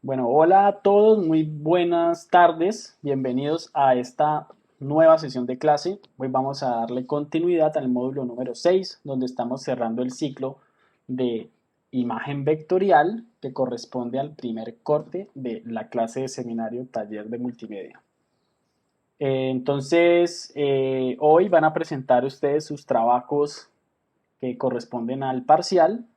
Bueno, hola a todos, muy buenas tardes, bienvenidos a esta nueva sesión de clase. Hoy vamos a darle continuidad al módulo número 6, donde estamos cerrando el ciclo de imagen vectorial que corresponde al primer corte de la clase de seminario taller de multimedia. Hoy van a presentar ustedes sus trabajos que corresponden al parcial.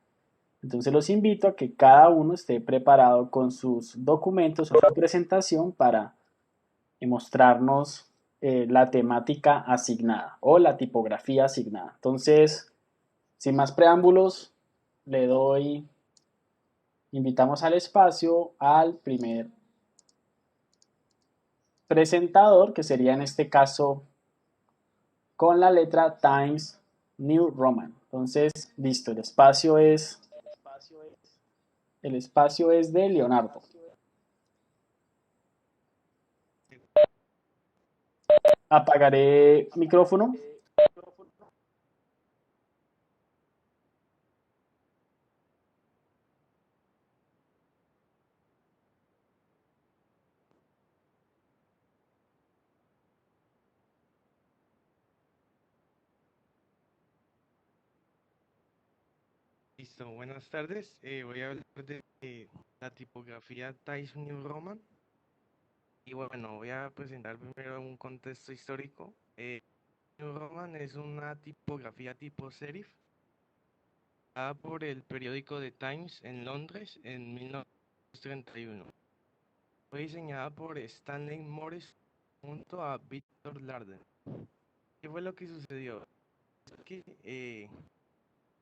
Entonces los invito a que cada uno esté preparado con sus documentos o su presentación para mostrarnos la temática asignada o la tipografía asignada. Entonces, sin más preámbulos, invitamos al espacio al primer presentador, que sería en este caso con la letra Times New Roman. Entonces, listo, el espacio es de Leonardo. Apagaré micrófono. Listo, buenas tardes. Voy a hablar de la tipografía Times New Roman. Y bueno, voy a presentar primero un contexto histórico. New Roman es una tipografía tipo serif, creada por el periódico The Times en Londres en 1931. Fue diseñada por Stanley Morris junto a Victor Larden. ¿Qué fue lo que sucedió? Es que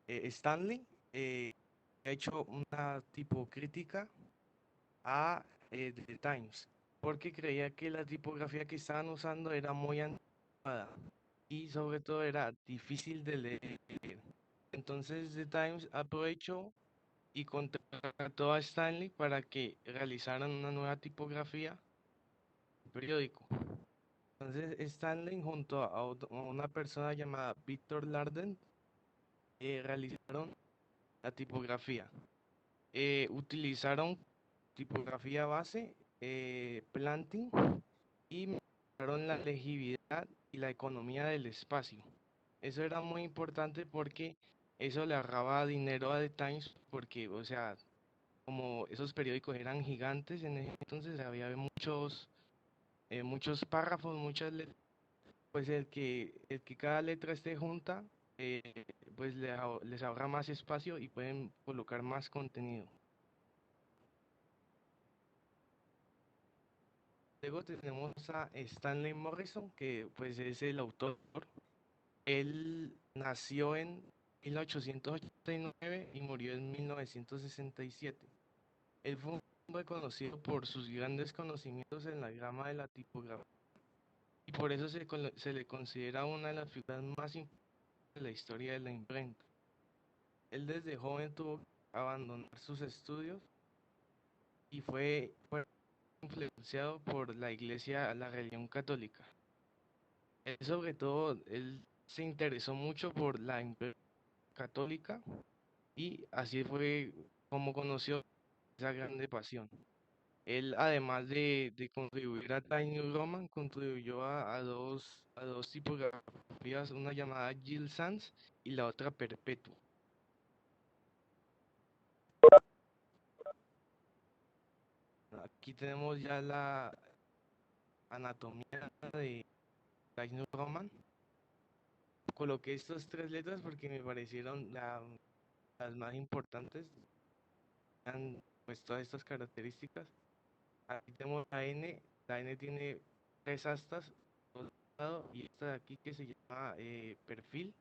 Stanley ha hecho una tipo crítica a The Times, porque creía que la tipografía que estaban usando era muy anticuada y sobre todo era difícil de leer. Entonces The Times aprovechó y contrató a Stanley para que realizaran una nueva tipografía del periódico. Entonces Stanley junto a una persona llamada Victor Larden realizaron la tipografía. Utilizaron tipografía base, planting y mejoraron la legibilidad y la economía del espacio. Eso era muy importante porque eso le ahorraba dinero a The Times porque, o sea, como esos periódicos eran gigantes en ese entonces había muchos párrafos, muchas letras, pues el que cada letra esté junta, pues les ahorra más espacio y pueden colocar más contenido. Luego tenemos a Stanley Morrison, que pues es el autor. Él nació en 1889 y murió en 1967. Él fue reconocido por sus grandes conocimientos en la gama de la tipografía y por eso se le considera una de las figuras más importantes de la historia de la imprenta. Él desde joven tuvo que abandonar sus estudios y fue influenciado por la iglesia, la religión católica. Sobre todo, él se interesó mucho por la imprenta católica y así fue como conoció esa grande pasión. Él, además de contribuir a Times New Roman, contribuyó a dos tipografías, una llamada Gill Sans y la otra Perpetuo. Aquí tenemos ya la anatomía de Times New Roman. Coloqué estas tres letras porque me parecieron las más importantes, dan pues todas estas características. Aquí tenemos la N tiene tres astas por un lado, y esta de aquí que se llama perfil,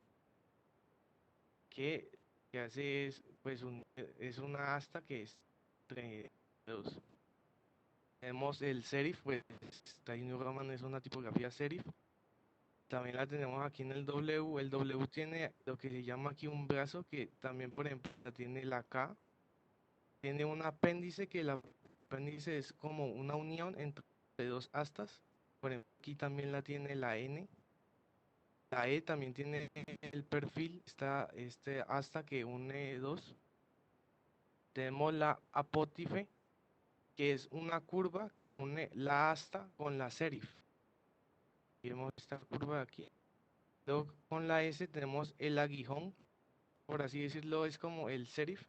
que, que hace es, pues es una asta que es entre dos. Tenemos el serif, pues Times New Roman es una tipografía serif. También la tenemos aquí en el W. El W tiene lo que se llama aquí un brazo, que también, por ejemplo, la tiene la K. Tiene un apéndice, que el apéndice es como una unión entre dos astas. Por ejemplo, aquí también la tiene la N. La E también tiene el perfil, está este asta que une dos. Tenemos la apótife, que es una curva que une la asta con la serif. Vemos esta curva de aquí. Luego con la S tenemos el aguijón, por así decirlo, es como el serif,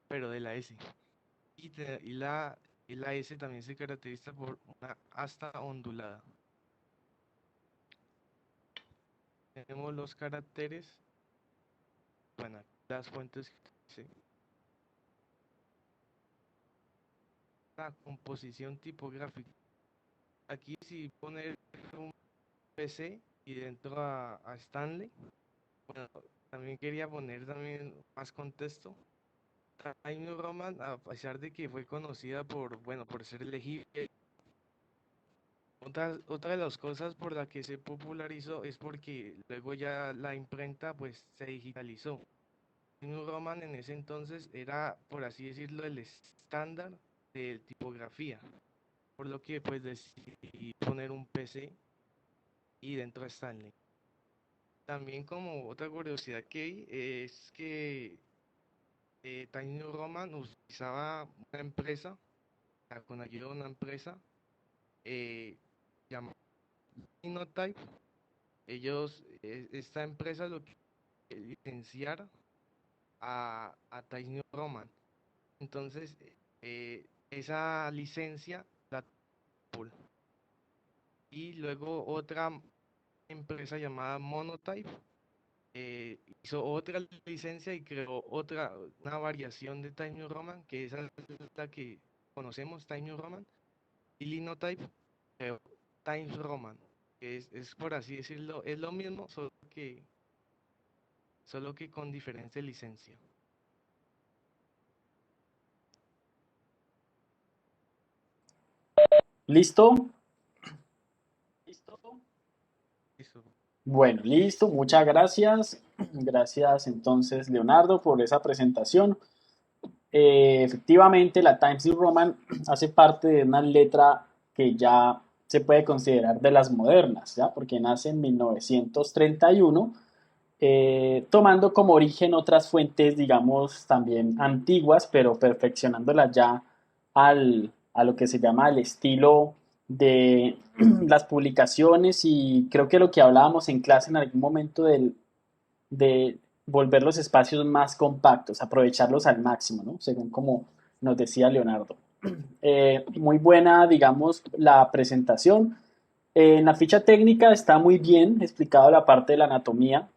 pero de la S. Y la S también se caracteriza por una asta ondulada. Tenemos los caracteres, bueno, aquí las fuentes que dice, la composición tipográfica. Aquí si poner un PC y dentro a Stanley, bueno, también quería poner también más contexto. Times New Roman, a pesar de que fue conocida por, bueno, por ser elegible, otra de las cosas por la que se popularizó es porque luego ya la imprenta pues se digitalizó. New Roman en ese entonces era, por así decirlo, el estándar de tipografía, por lo que pues decidí poner un PC y dentro Stanley. También como otra curiosidad que vi es que Times New Roman utilizaba una empresa, con ayuda de una empresa llamada Linotype. Ellos, esta empresa lo que licenciar a Times New Roman. Entonces, esa licencia la tuvo Apple. Y luego otra empresa llamada Monotype hizo otra licencia y creó una variación de Times New Roman, que es la que conocemos, Times New Roman. Y Linotype creó Times Roman, que es por así decirlo, es lo mismo, solo que con diferente licencia. ¿Listo? Listo. Bueno, listo, muchas gracias. Gracias entonces, Leonardo, por esa presentación. Efectivamente, la Times New Roman hace parte de una letra que ya se puede considerar de las modernas, ¿ya? Porque nace en 1931, tomando como origen otras fuentes, digamos, también antiguas, pero perfeccionándolas ya a lo que se llama el estilo de las publicaciones y creo que lo que hablábamos en clase en algún momento de volver los espacios más compactos, aprovecharlos al máximo, ¿no? Según como nos decía Leonardo. Muy buena, digamos, la presentación. En la ficha técnica está muy bien explicado la parte de la anatomía,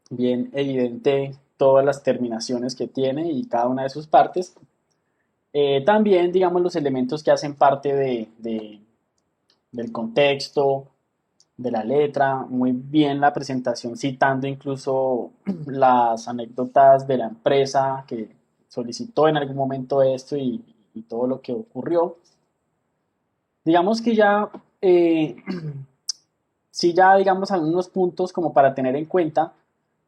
bien evidente todas las terminaciones que tiene y cada una de sus partes. También, digamos, los elementos que hacen parte del contexto, de la letra, muy bien la presentación, citando incluso las anécdotas de la empresa que solicitó en algún momento esto y todo lo que ocurrió. Digamos que ya, sí ya digamos algunos puntos como para tener en cuenta,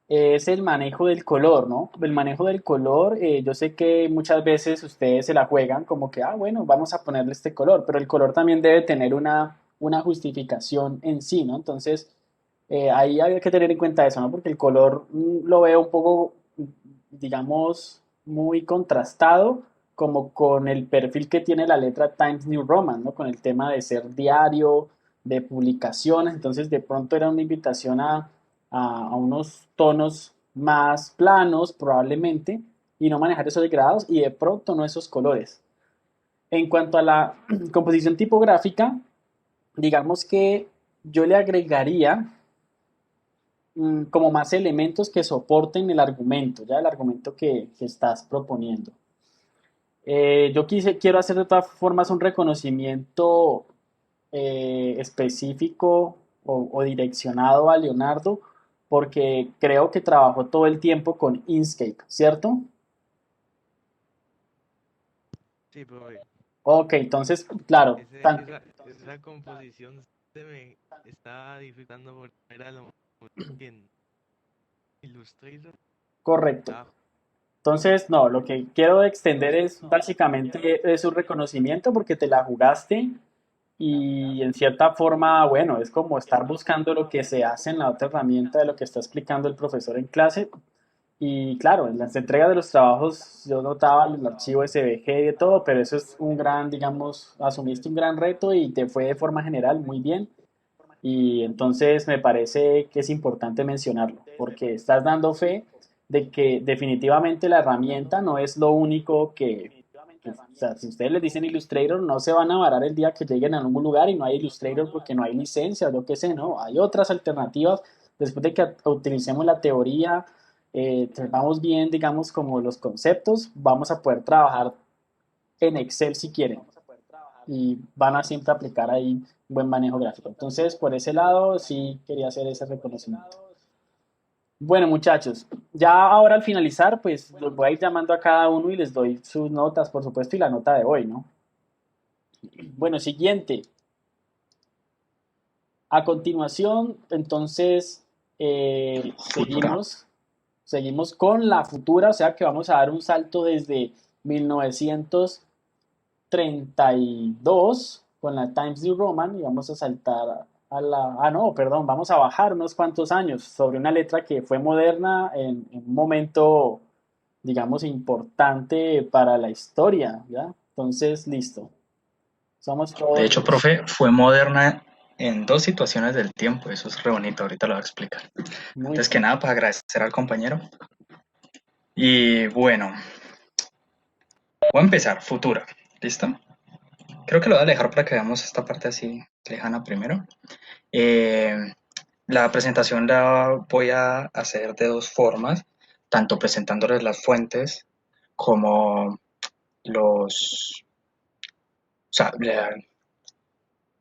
es el manejo del color, ¿no? El manejo del color, yo sé que muchas veces ustedes se la juegan como que, ah, bueno, vamos a ponerle este color, pero el color también debe tener una justificación en sí, ¿no? Entonces, ahí hay que tener en cuenta eso, ¿no? Porque el color lo veo un poco, digamos, muy contrastado como con el perfil que tiene la letra Times New Roman, ¿no? Con el tema de ser diario, de publicaciones, entonces de pronto era una invitación a unos tonos más planos probablemente y no manejar esos grados y de pronto no esos colores. En cuanto a la composición tipográfica, digamos que yo le agregaría como más elementos que soporten el argumento, ya el argumento que estás proponiendo. Quiero hacer de todas formas un reconocimiento específico o direccionado a Leonardo, porque creo que trabajó todo el tiempo con Inkscape, ¿cierto? Sí, profe. Ok, entonces, claro, Esa composición se me está dificultando porque era lo que en Illustrator correcto. estaba. Entonces, no, lo que quiero extender es básicamente es un reconocimiento porque te la jugaste y en cierta forma, bueno, es como estar buscando lo que se hace en la otra herramienta de lo que está explicando el profesor en clase Y claro, en las entregas de los trabajos yo notaba el archivo SVG y de todo, pero eso es un gran, digamos, asumiste un gran reto y te fue de forma general muy bien. Y entonces me parece que es importante mencionarlo, porque estás dando fe de que definitivamente la herramienta no es lo único o sea, si ustedes les dicen Illustrator, no se van a varar el día que lleguen a algún lugar y no hay Illustrator porque no hay licencia o lo que sé, ¿no? Hay otras alternativas. Después de que utilicemos la teoría, vamos bien, digamos, como los conceptos, vamos a poder trabajar en Excel si quieren y van a siempre aplicar ahí buen manejo gráfico. Entonces, por ese lado, sí quería hacer ese reconocimiento. Bueno, muchachos, ya ahora al finalizar, pues los voy a ir llamando a cada uno y les doy sus notas, por supuesto, y la nota de hoy, ¿no? Bueno, siguiente. A continuación, entonces, Futura. seguimos con la futura, o sea que vamos a dar un salto desde 1932 con la Times New Roman y vamos a saltar a la... Ah, no, perdón, vamos a bajar unos cuantos años sobre una letra que fue moderna en un momento, digamos, importante para la historia, ¿ya? Entonces, listo. Somos De todos hecho, listos. profe, fue moderna en dos situaciones del tiempo. Eso es re bonito, ahorita lo voy a explicar. Muy Antes que bien. nada, para agradecer al compañero. Y bueno, voy a empezar. Futura. ¿Listo? Creo que lo voy a dejar para que veamos esta parte así lejana primero. Eh, la presentación la voy a hacer de dos formas, tanto presentándoles las fuentes como los... O sea,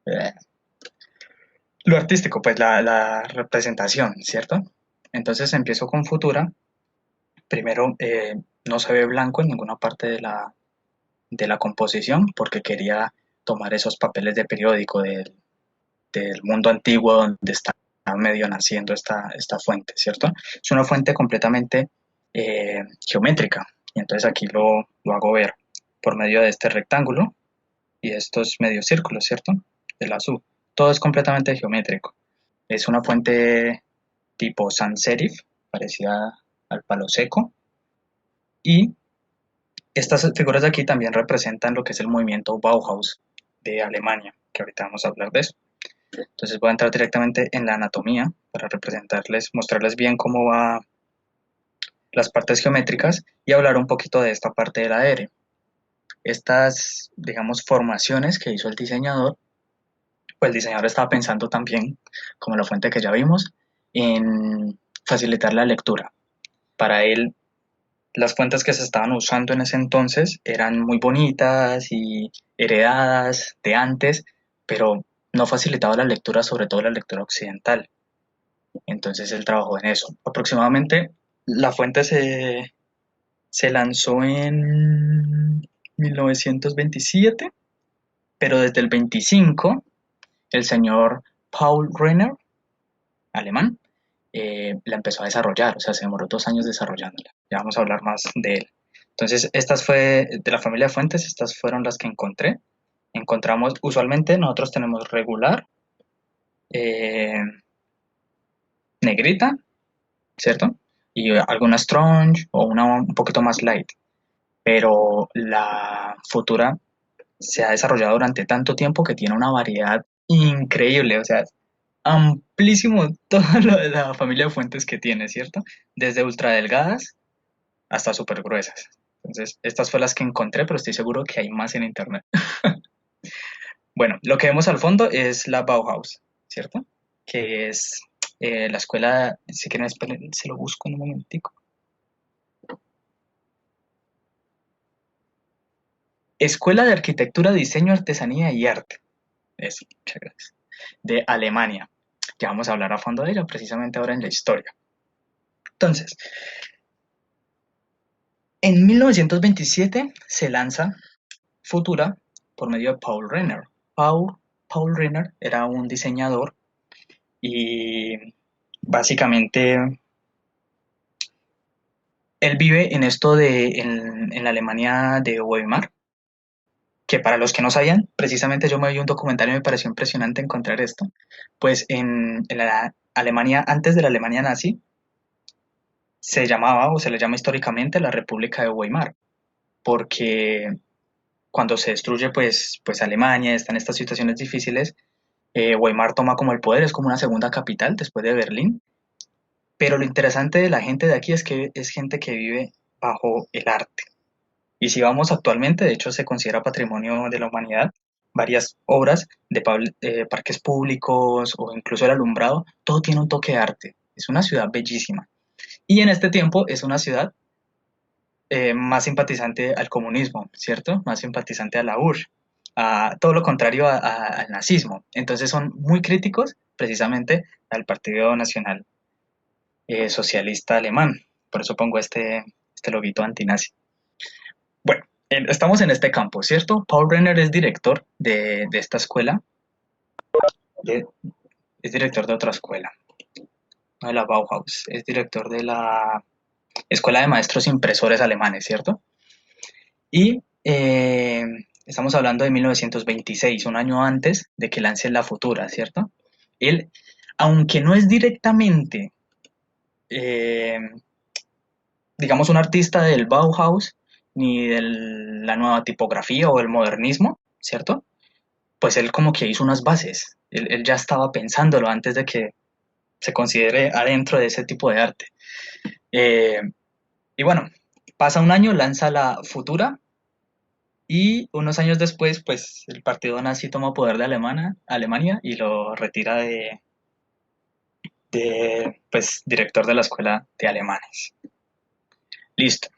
eh, lo artístico, pues la representación, ¿cierto? Entonces empiezo con Futura. Primero, no se ve blanco en ninguna parte de la composición porque quería tomar esos papeles de periódico del mundo antiguo donde está medio naciendo esta fuente, ¿cierto? Es una fuente completamente geométrica y entonces aquí lo hago ver por medio de este rectángulo y estos medios círculos, ¿cierto? Del azul. Todo es completamente geométrico. Es una fuente tipo sans serif, parecida al palo seco. Y estas figuras de aquí también representan lo que es el movimiento Bauhaus de Alemania, que ahorita vamos a hablar de eso. Entonces voy a entrar directamente en la anatomía para representarles, mostrarles bien cómo va las partes geométricas y hablar un poquito de esta parte del aire. Estas, digamos, formaciones que hizo el diseñador, pues el diseñador estaba pensando también, como la fuente que ya vimos, en facilitar la lectura. Para él, las fuentes que se estaban usando en ese entonces eran muy bonitas y heredadas de antes, pero no facilitaba la lectura, sobre todo la lectura occidental. Entonces él trabajó en eso. Aproximadamente la fuente se lanzó en 1927, pero desde el 25 el señor Paul Renner, alemán, la empezó a desarrollar, o sea, se demoró 2 años desarrollándola. Ya vamos a hablar más de él. Entonces, estas fue de la familia de fuentes, estas fueron las que encontré. Encontramos, usualmente nosotros tenemos regular, eh, negrita, ¿cierto? Y alguna strong o una un poquito más light. Pero la futura se ha desarrollado durante tanto tiempo que tiene una variedad increíble, o sea, amplísimo toda la familia de fuentes que tiene, ¿cierto? Desde ultra delgadas hasta súper gruesas. Entonces, estas fueron las que encontré, pero estoy seguro que hay más en internet. Bueno, lo que vemos al fondo es la Bauhaus, ¿cierto? Que es la escuela, si quieren, esperen, se lo busco en un momentico. Escuela de Arquitectura, Diseño, Artesanía y Arte. Eso, muchas gracias. De Alemania. Ya vamos a hablar a fondo de ella precisamente ahora en la historia. Entonces, en 1927 se lanza Futura por medio de Paul Renner. Paul Renner era un diseñador y básicamente él vive en en la Alemania de Weimar, que para los que no sabían, precisamente yo me vi un documental y me pareció impresionante encontrar esto, pues en la Alemania, antes de la Alemania nazi, se llamaba o se le llama históricamente la República de Weimar, porque cuando se destruye pues Alemania, está en estas situaciones difíciles, Weimar toma como el poder, es como una segunda capital después de Berlín. Pero lo interesante de la gente de aquí es que es gente que vive bajo el arte. Y si vamos actualmente, de hecho se considera patrimonio de la humanidad, varias obras de parques públicos o incluso el alumbrado, todo tiene un toque de arte. Es una ciudad bellísima. Y en este tiempo es una ciudad más simpatizante al comunismo, ¿cierto? Más simpatizante a la URSS, a todo lo contrario al nazismo. Entonces son muy críticos precisamente al Partido Nacional Socialista Alemán. Por eso pongo este loguito antinazi. Bueno, estamos en este campo, ¿cierto? Paul Renner es director de esta escuela, de- es director de otra escuela, no de la Bauhaus, es director de la Escuela de Maestros Impresores Alemanes, ¿cierto? Y estamos hablando de 1926, un año antes de que lance La Futura, ¿cierto? Él, aunque no es directamente, eh, digamos, un artista del Bauhaus, ni de la nueva tipografía o el modernismo, ¿cierto? Pues él como que hizo unas bases, él ya estaba pensándolo antes de que se considere adentro de ese tipo de arte. Eh, y bueno, pasa un año, lanza La Futura, y unos años después, pues el partido nazi toma poder de Alemania y lo retira de pues, director de la escuela de alemanes. Listo.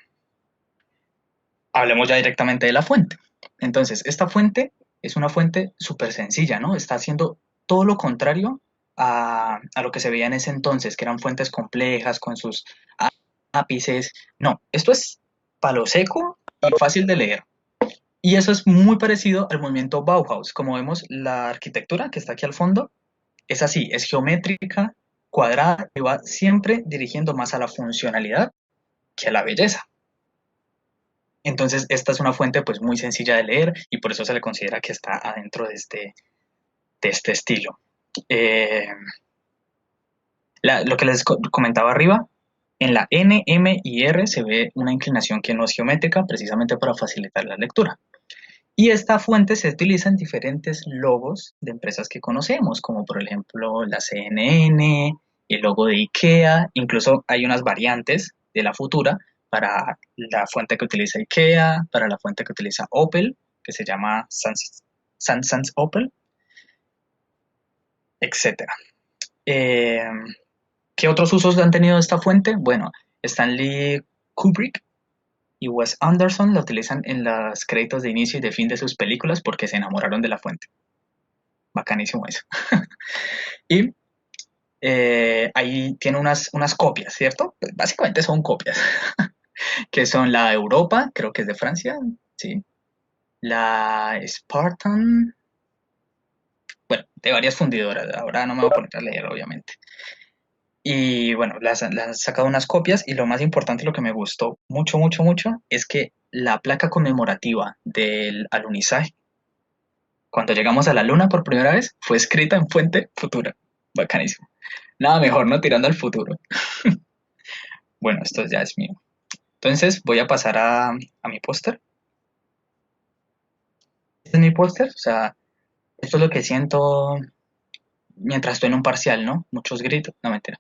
Hablemos ya directamente de la fuente. Entonces, esta fuente es una fuente súper sencilla, ¿no? Está haciendo todo lo contrario a lo que se veía en ese entonces, que eran fuentes complejas con sus ápices. No, esto es palo seco y fácil de leer. Y eso es muy parecido al movimiento Bauhaus. Como vemos, la arquitectura que está aquí al fondo es así, es geométrica, cuadrada y va siempre dirigiendo más a la funcionalidad que a la belleza. Entonces, esta es una fuente pues muy sencilla de leer y por eso se le considera que está adentro de este estilo. Eh, lo que les comentaba arriba, en la N, M y R se ve una inclinación que no es geométrica precisamente para facilitar la lectura. Y esta fuente se utiliza en diferentes logos de empresas que conocemos, como por ejemplo la CNN, el logo de IKEA, incluso hay unas variantes de la futura para la fuente que utiliza IKEA, para la fuente que utiliza Opel, que se llama Sans Opel, etc. Eh, ¿Qué otros usos han tenido esta fuente? Bueno, Stanley Kubrick y Wes Anderson la utilizan en los créditos de inicio y de fin de sus películas porque se enamoraron de la fuente. Bacanísimo eso. Y ahí tiene unas copias, ¿cierto? Pues básicamente son copias, que son la Europa, creo que es de Francia, sí. La Spartan, bueno, de varias fundidoras, ahora no me voy a poner a leer, obviamente. Y bueno, las han sacado unas copias y lo más importante, lo que me gustó mucho, mucho, mucho, es que la placa conmemorativa del alunizaje, cuando llegamos a la luna por primera vez, fue escrita en fuente futura. Bacanísimo. Nada mejor, ¿no? Tirando al futuro. Bueno, esto ya es mío. Entonces voy a pasar a mi póster. Este es mi póster, o sea, esto es lo que siento mientras estoy en un parcial, ¿no? Muchos gritos, no mentira.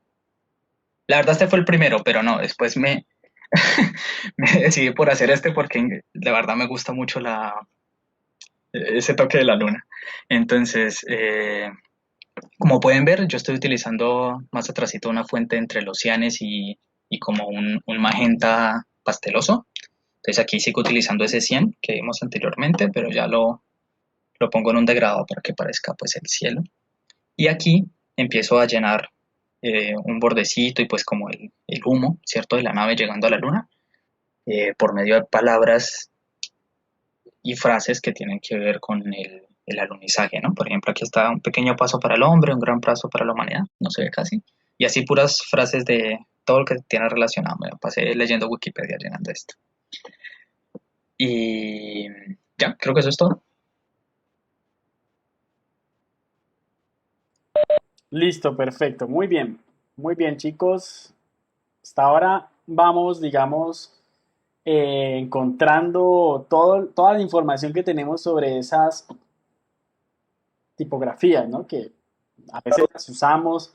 La verdad este fue el primero, pero no, después me decidí por hacer este porque de verdad me gusta mucho ese toque de la luna. Entonces, como pueden ver, yo estoy utilizando más atrásito una fuente entre los cianes y como un magenta pasteloso. Entonces aquí sigo utilizando ese 100 que vimos anteriormente, pero ya lo pongo en un degradado para que parezca pues el cielo. Y aquí empiezo a llenar un bordecito y pues como el humo, ¿cierto? De la nave llegando a la luna, por medio de palabras y frases que tienen que ver con el alunizaje, ¿no? Por ejemplo, aquí está un pequeño paso para el hombre, un gran paso para la humanidad, no se ve casi. Y así puras frases de todo lo que tiene relacionado. Me pasé leyendo Wikipedia llenando esto. Y ya, creo que eso es todo. Listo, perfecto. Muy bien, chicos. Hasta ahora vamos, digamos, encontrando toda la información que tenemos sobre esas tipografías, ¿no? Que a veces las usamos.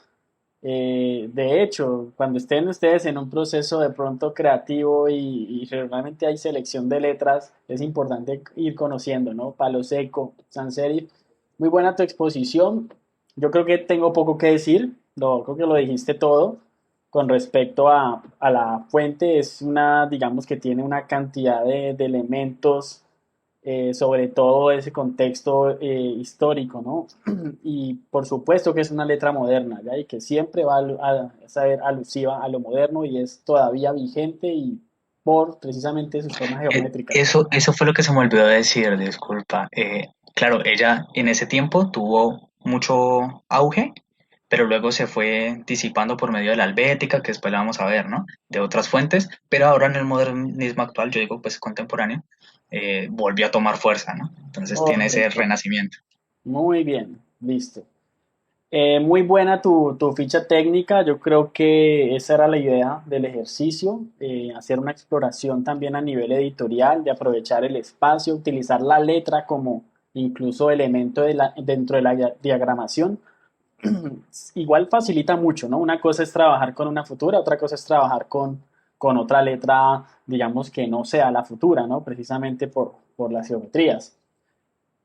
De hecho, cuando estén ustedes en un proceso de pronto creativo y realmente hay selección de letras, es importante ir conociendo, ¿no? Palo Seco, Sans Serif. Muy buena tu exposición. Yo creo que tengo poco que decir, creo que lo dijiste todo. Con respecto a la fuente, es una, digamos que tiene una cantidad de elementos sobre todo ese contexto histórico, ¿no? Y por supuesto que es una letra moderna, ¿ya? Y que siempre va a ser alusiva a lo moderno y es todavía vigente y por precisamente sus formas geométricas. Eso fue lo que se me olvidó decir, disculpa. Claro, ella en ese tiempo tuvo mucho auge, pero luego se fue disipando por medio de la albética, que después la vamos a ver, ¿no? De otras fuentes, pero ahora en el modernismo actual, yo digo pues contemporáneo, volvió a tomar fuerza, ¿no? Entonces tiene ese Correcto. renacimiento. Muy bien, listo. Muy buena tu ficha técnica, yo creo que esa era la idea del ejercicio, hacer una exploración también a nivel editorial, de aprovechar el espacio, utilizar la letra como incluso elemento dentro de la diagramación. Igual facilita mucho, ¿no? Una cosa es trabajar con una futura, otra cosa es trabajar con otra letra, digamos que no sea la futura, ¿no? Precisamente por las geometrías.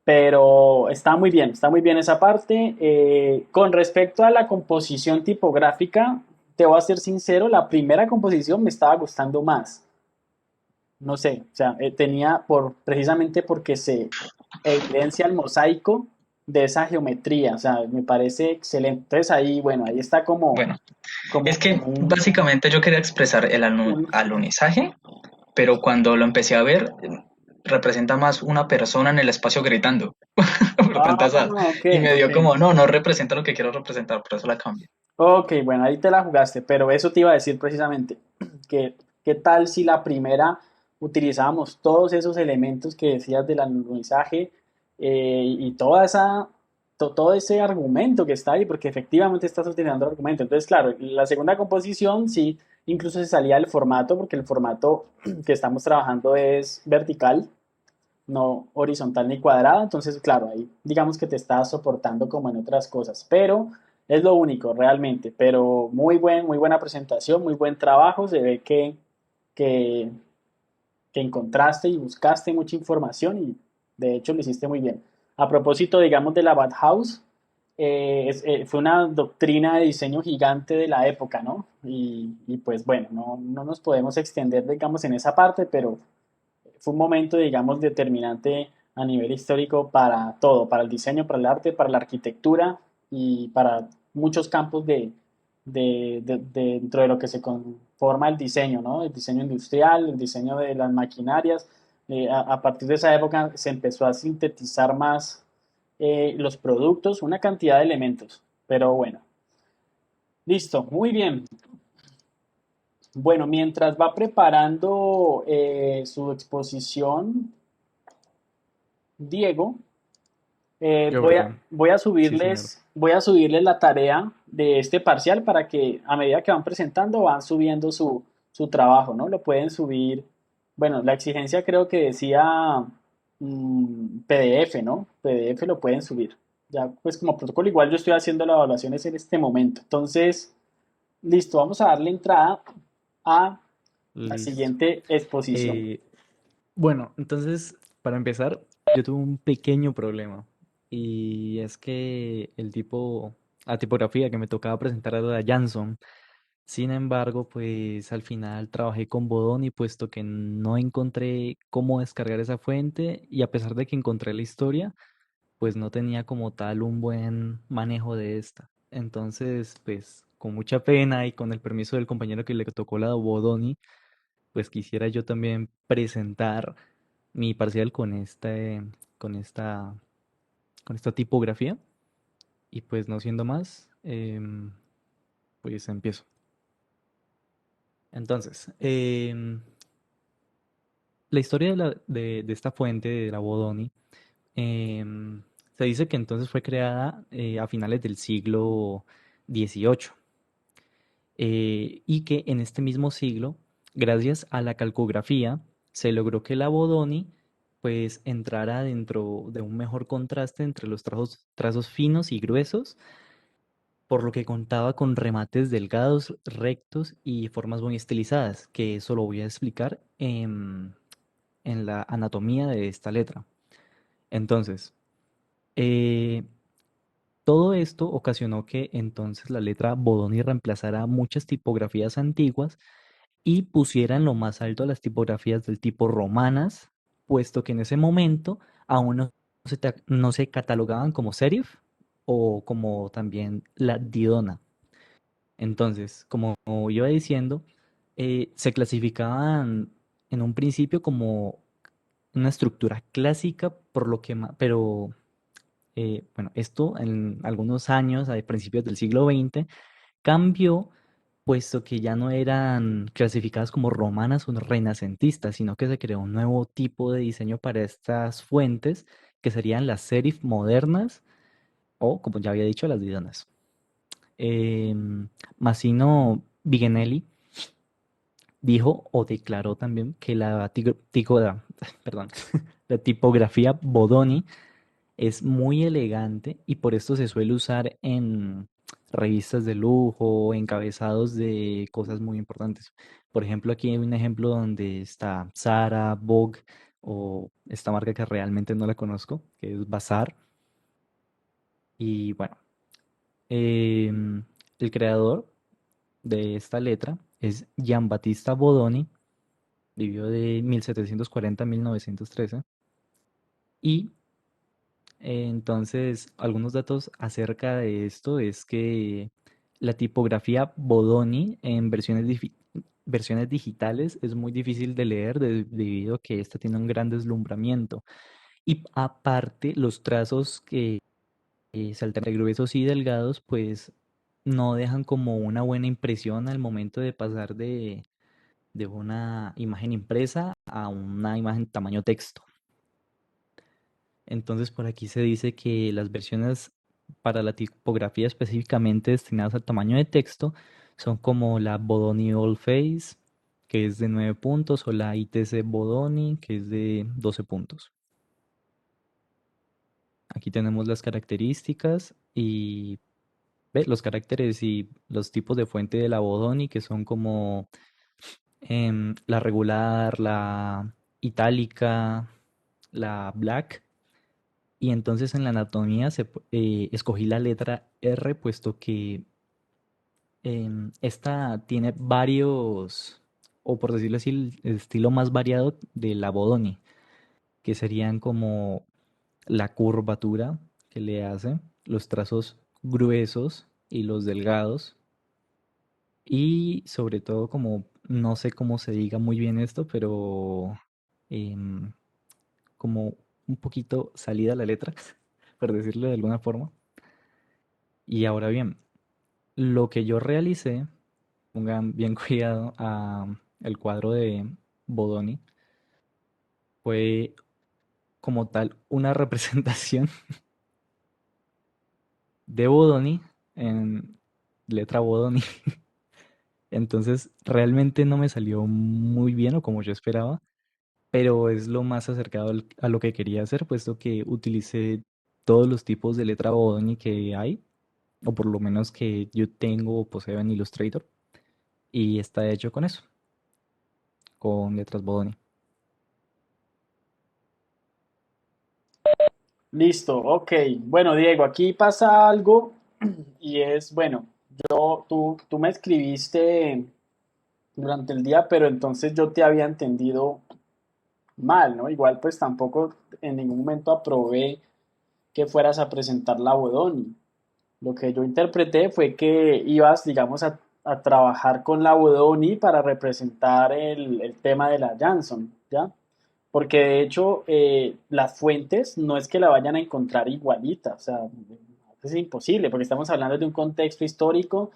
Pero está muy bien esa parte. Con respecto a la composición tipográfica, te voy a ser sincero, la primera composición me estaba gustando más. No sé, o sea, tenía precisamente porque se evidencia el mosaico de esa geometría, o sea, me parece excelente. Entonces ahí, bueno, ahí está Bueno, es como que básicamente yo quería expresar el un- alunizaje, pero cuando lo empecé a ver, representa más una persona en el espacio gritando por Ah, tantas as. ok, Y me ok. dio como, no, no representa lo que quiero representar, por eso la cambio. Ok, bueno, ahí te la jugaste, pero eso te iba a decir precisamente, que qué tal si la primera utilizábamos todos esos elementos que decías del alunizaje y todo ese argumento que está ahí, porque efectivamente estás utilizando el argumento. Entonces, claro, la segunda composición sí, incluso se salía del formato, porque el formato que estamos trabajando es vertical, no horizontal ni cuadrado, entonces claro, ahí digamos que te está soportando como en otras cosas, pero es lo único realmente, pero muy buena presentación, muy buen trabajo, se ve que, que encontraste y buscaste mucha información y de hecho lo hiciste muy bien. A propósito, digamos, de la Bauhaus, fue una doctrina de diseño gigante de la época, ¿no? Y pues bueno, no nos podemos extender, digamos, en esa parte, pero fue un momento, digamos, determinante a nivel histórico para todo, para el diseño, para el arte, para la arquitectura y para muchos campos dentro de lo que se conforma el diseño, ¿no? El diseño industrial, el diseño de las maquinarias. A partir de esa época se empezó a sintetizar más los productos, una cantidad de elementos. Pero bueno, listo, muy bien. Bueno, mientras va preparando su exposición, Diego, Yo, perdón. Sí, señor. voy a subirles la tarea de este parcial para que a medida que van presentando van subiendo su trabajo, ¿no? Lo pueden subir, bueno, la exigencia creo que decía PDF, ¿no? PDF lo pueden subir. Ya, pues como protocolo, igual yo estoy haciendo las evaluaciones en este momento. Entonces, listo, vamos a darle entrada a la Listo. siguiente exposición. Eh, bueno, entonces, para empezar, yo tuve un pequeño problema. Y es que la tipografía que me tocaba presentar era la Janson. Sin embargo, pues al final trabajé con Bodoni, puesto que no encontré cómo descargar esa fuente. Y a pesar de que encontré la historia, pues no tenía como tal un buen manejo de esta. Entonces, pues con mucha pena y con el permiso del compañero que le tocó la Bodoni, pues quisiera yo también presentar mi parcial con esta, con esta tipografía. Y pues no siendo más, pues empiezo. Entonces, la historia de esta fuente, de la Bodoni, em, se dice que entonces fue creada a finales del siglo XVIII y que en este mismo siglo Gracias a la calcografía se logró que la Bodoni pues entrara dentro de un mejor contraste entre los trazos finos y gruesos, por lo que contaba con remates delgados, rectos y formas muy estilizadas, que eso lo voy a explicar en la anatomía de esta letra. Entonces, eh, todo esto ocasionó que entonces la letra Bodoni reemplazara muchas tipografías antiguas y pusiera en lo más alto las tipografías del tipo romanas, puesto que en ese momento aún no se catalogaban como serif o como también la didona. Entonces, como iba diciendo, se clasificaban en un principio como una estructura clásica, por lo que, pero bueno, esto en algunos años, a principios del siglo XX, cambió, puesto que ya no eran clasificadas como romanas o renacentistas, sino que se creó un nuevo tipo de diseño para estas fuentes, que serían las serif modernas o, como ya había dicho, las didonas. Massimo Viganelli dijo o declaró también que perdón, la tipografía Bodoni es muy elegante y por esto se suele usar en revistas de lujo, encabezados de cosas muy importantes. Por ejemplo, aquí hay un ejemplo donde está Zara, Vogue o esta marca que realmente no la conozco, que es Bazar. Y bueno, el creador de esta letra es Giambattista Bodoni, vivió de 1740 a 1913 y entonces, algunos datos acerca de esto es que la tipografía Bodoni en versiones digitales es muy difícil de leer debido a que esta tiene un gran deslumbramiento. Y aparte, los trazos que se alternan entre gruesos y delgados, pues no dejan como una buena impresión al momento de pasar de una imagen impresa a una imagen tamaño texto. Entonces por aquí se dice que las versiones para la tipografía específicamente destinadas al tamaño de texto son como la Bodoni All Face, que es de 9 puntos, o la ITC Bodoni, que es de 12 puntos. Aquí tenemos las características y los caracteres y los tipos de fuente de la Bodoni, que son como la regular, la itálica, la black. Y entonces en la anatomía escogí la letra R, puesto que esta tiene varios, o por decirlo así, el estilo más variado de la Bodoni, que serían como la curvatura que le hace, los trazos gruesos y los delgados, y sobre todo como, no sé cómo se diga muy bien esto, pero em, como un poquito salida la letra, por decirlo de alguna forma. Y ahora bien, lo que yo realicé, pongan bien cuidado a el cuadro de Bodoni, fue como tal una representación de Bodoni en letra Bodoni. Entonces realmente no me salió muy bien o como yo esperaba, pero es lo más acercado a lo que quería hacer, puesto que utilicé todos los tipos de letra Bodoni que hay, o por lo menos que yo tengo o poseo en Illustrator, y está hecho con eso, con letras Bodoni. Listo, ok. Bueno, Diego, aquí pasa algo y es, bueno, tú me escribiste durante el día, pero entonces yo te había entendido mal, ¿no? Igual pues tampoco en ningún momento aprobé que fueras a presentar la Bodoni. Lo que yo interpreté fue que ibas, digamos, a trabajar con la Bodoni para representar el tema de la Janson, ¿ya? Porque de hecho las fuentes no es que la vayan a encontrar igualita, o sea, es imposible, porque estamos hablando de un contexto histórico